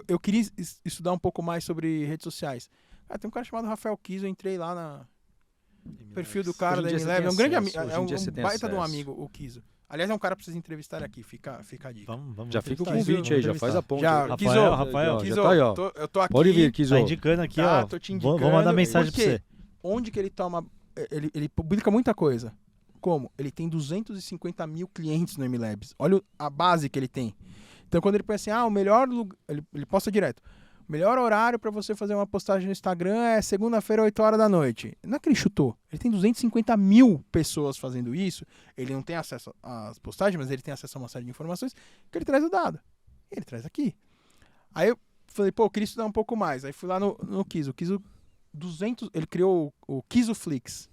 Eu queria estudar um pouco mais sobre redes sociais. Tem um cara chamado Rafael Kiso, eu entrei lá no perfil do cara da M-Lab. É um grande amigo, é um baita de um amigo, o Kiso. Aliás, é um cara pra vocês entrevistarem aqui, fica a dica. Vamos já fica o convite aí, já faz a ponte. Já, Rafael, Kiso, já tá aí, ó. Eu tô aqui. Pode vir, Kiso. Tá indicando aqui, ó. Tô te indicando. Vou mandar mensagem pra você. Onde que ele toma... Ele publica muita coisa. Como? Ele tem 250 mil clientes no M-Labs. Olha a base que ele tem. Então, quando ele põe assim, o melhor lugar... Ele posta direto. O melhor horário para você fazer uma postagem no Instagram é segunda-feira, 8 horas da noite. Não é que ele chutou. Ele tem 250 mil pessoas fazendo isso. Ele não tem acesso às postagens, mas ele tem acesso a uma série de informações que ele traz o dado. Ele traz aqui. Aí eu falei, eu queria estudar um pouco mais. Aí fui lá no Kiso. O Kiso, ele criou o KisoFlix.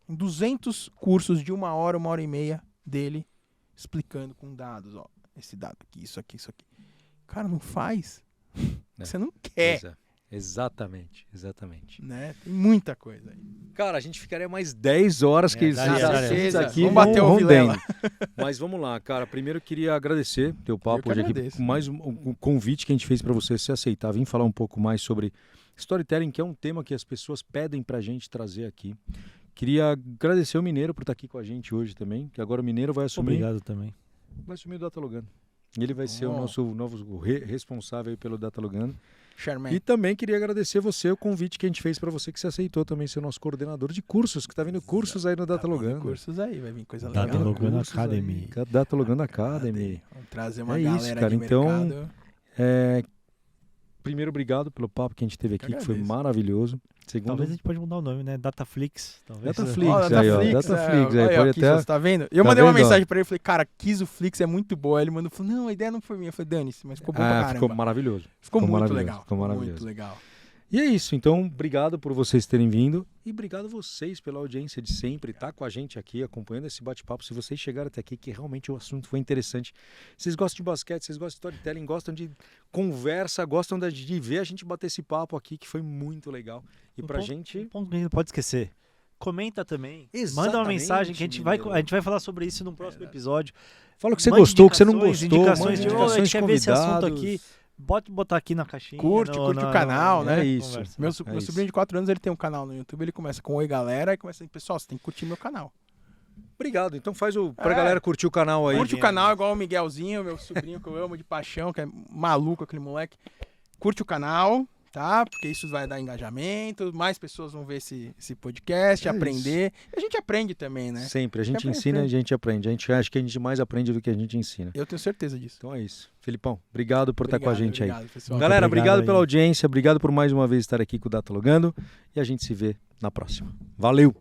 200 cursos de 1 hora e meia dele, explicando com dados, ó. Esse dado aqui, isso aqui, isso aqui. Cara, não faz. Você não quer. Exatamente. Né? Tem muita coisa aí. Cara, a gente ficaria mais 10 horas que vocês aqui. Vamos bater o Vilela. Mas vamos lá, cara. Primeiro eu queria agradecer teu papo hoje aqui. Mais um convite que a gente fez para você se aceitar. Vim falar um pouco mais sobre storytelling, que é um tema que as pessoas pedem pra gente trazer aqui. Queria agradecer o Mineiro por estar aqui com a gente hoje também, que agora o Mineiro vai assumir... Obrigado também. Vai assumir o Datalogando. Ele vai ser o nosso novo responsável pelo Datalogando. Sherman. E também queria agradecer você, o convite que a gente fez para você, que você aceitou também ser nosso coordenador de cursos, que tá vindo cursos aí no Datalogando. Cursos aí, vai vir coisa legal. Datalogando Academy. Datalogando Academy. Vamos trazer uma É galera isso, cara. de Então, mercado. Primeiro, obrigado pelo papo que a gente teve aqui, Eu que foi agradeço. maravilhoso. Segundo, Talvez a gente pode mudar o nome, né? Dataflix. Talvez. Dataflix, Ó, aí, ó. Dataflix, Dataflix, aí, olha, pode Kiso, até... você tá vendo? Eu Tá mandei uma vendo, ó? mensagem pra ele, falei, cara, Kisoflix é muito boa. Aí ele mandou, falou, não, a ideia não foi minha. Eu falei, dane-se, mas ficou bom pra caramba. ficou maravilhoso. Ficou muito maravilhoso, legal. ficou maravilhoso. Muito legal. E é isso, então, obrigado por vocês terem vindo e obrigado vocês pela audiência de sempre, tá com a gente aqui, acompanhando esse bate-papo. Se vocês chegaram até aqui, que realmente o assunto foi interessante. Vocês gostam de basquete, vocês gostam de storytelling, gostam de conversa, gostam de ver a gente bater esse papo aqui, que foi muito legal. E pra gente... Um ponto que a gente não pode esquecer. Comenta também. Manda uma Exatamente, mensagem que a gente vai falar sobre isso no próximo episódio. Fala o que você Mande gostou, o que você não indicações, gostou, indicações mande de, "Ô, a indicações gente de quer ver esse assunto convidados. aqui. Pode botar aqui na caixinha. Curte o canal, né? É isso. Conversa. Meu É isso. sobrinho de 4 anos, ele tem um canal no YouTube, ele começa com Oi Galera, e começa assim, pessoal, você tem que curtir meu canal. Obrigado, então faz pra É. galera curtir o canal aí. Curte o canal, igual o Miguelzinho, meu sobrinho que eu amo de paixão, que é maluco aquele moleque. Curte o canal, tá? Porque isso vai dar engajamento, mais pessoas vão ver esse podcast, É aprender. E a gente aprende também, né? Sempre, a gente Sempre ensina e a aprende. gente aprende. A gente acha que a gente mais aprende do que a gente ensina. Eu tenho certeza disso. Então é isso. Felipão, obrigado por estar com a gente aí. Obrigado, pessoal. Galera, obrigado obrigado aí. pela audiência, obrigado por mais uma vez estar aqui com o Datalogando e a gente se vê na próxima. Valeu!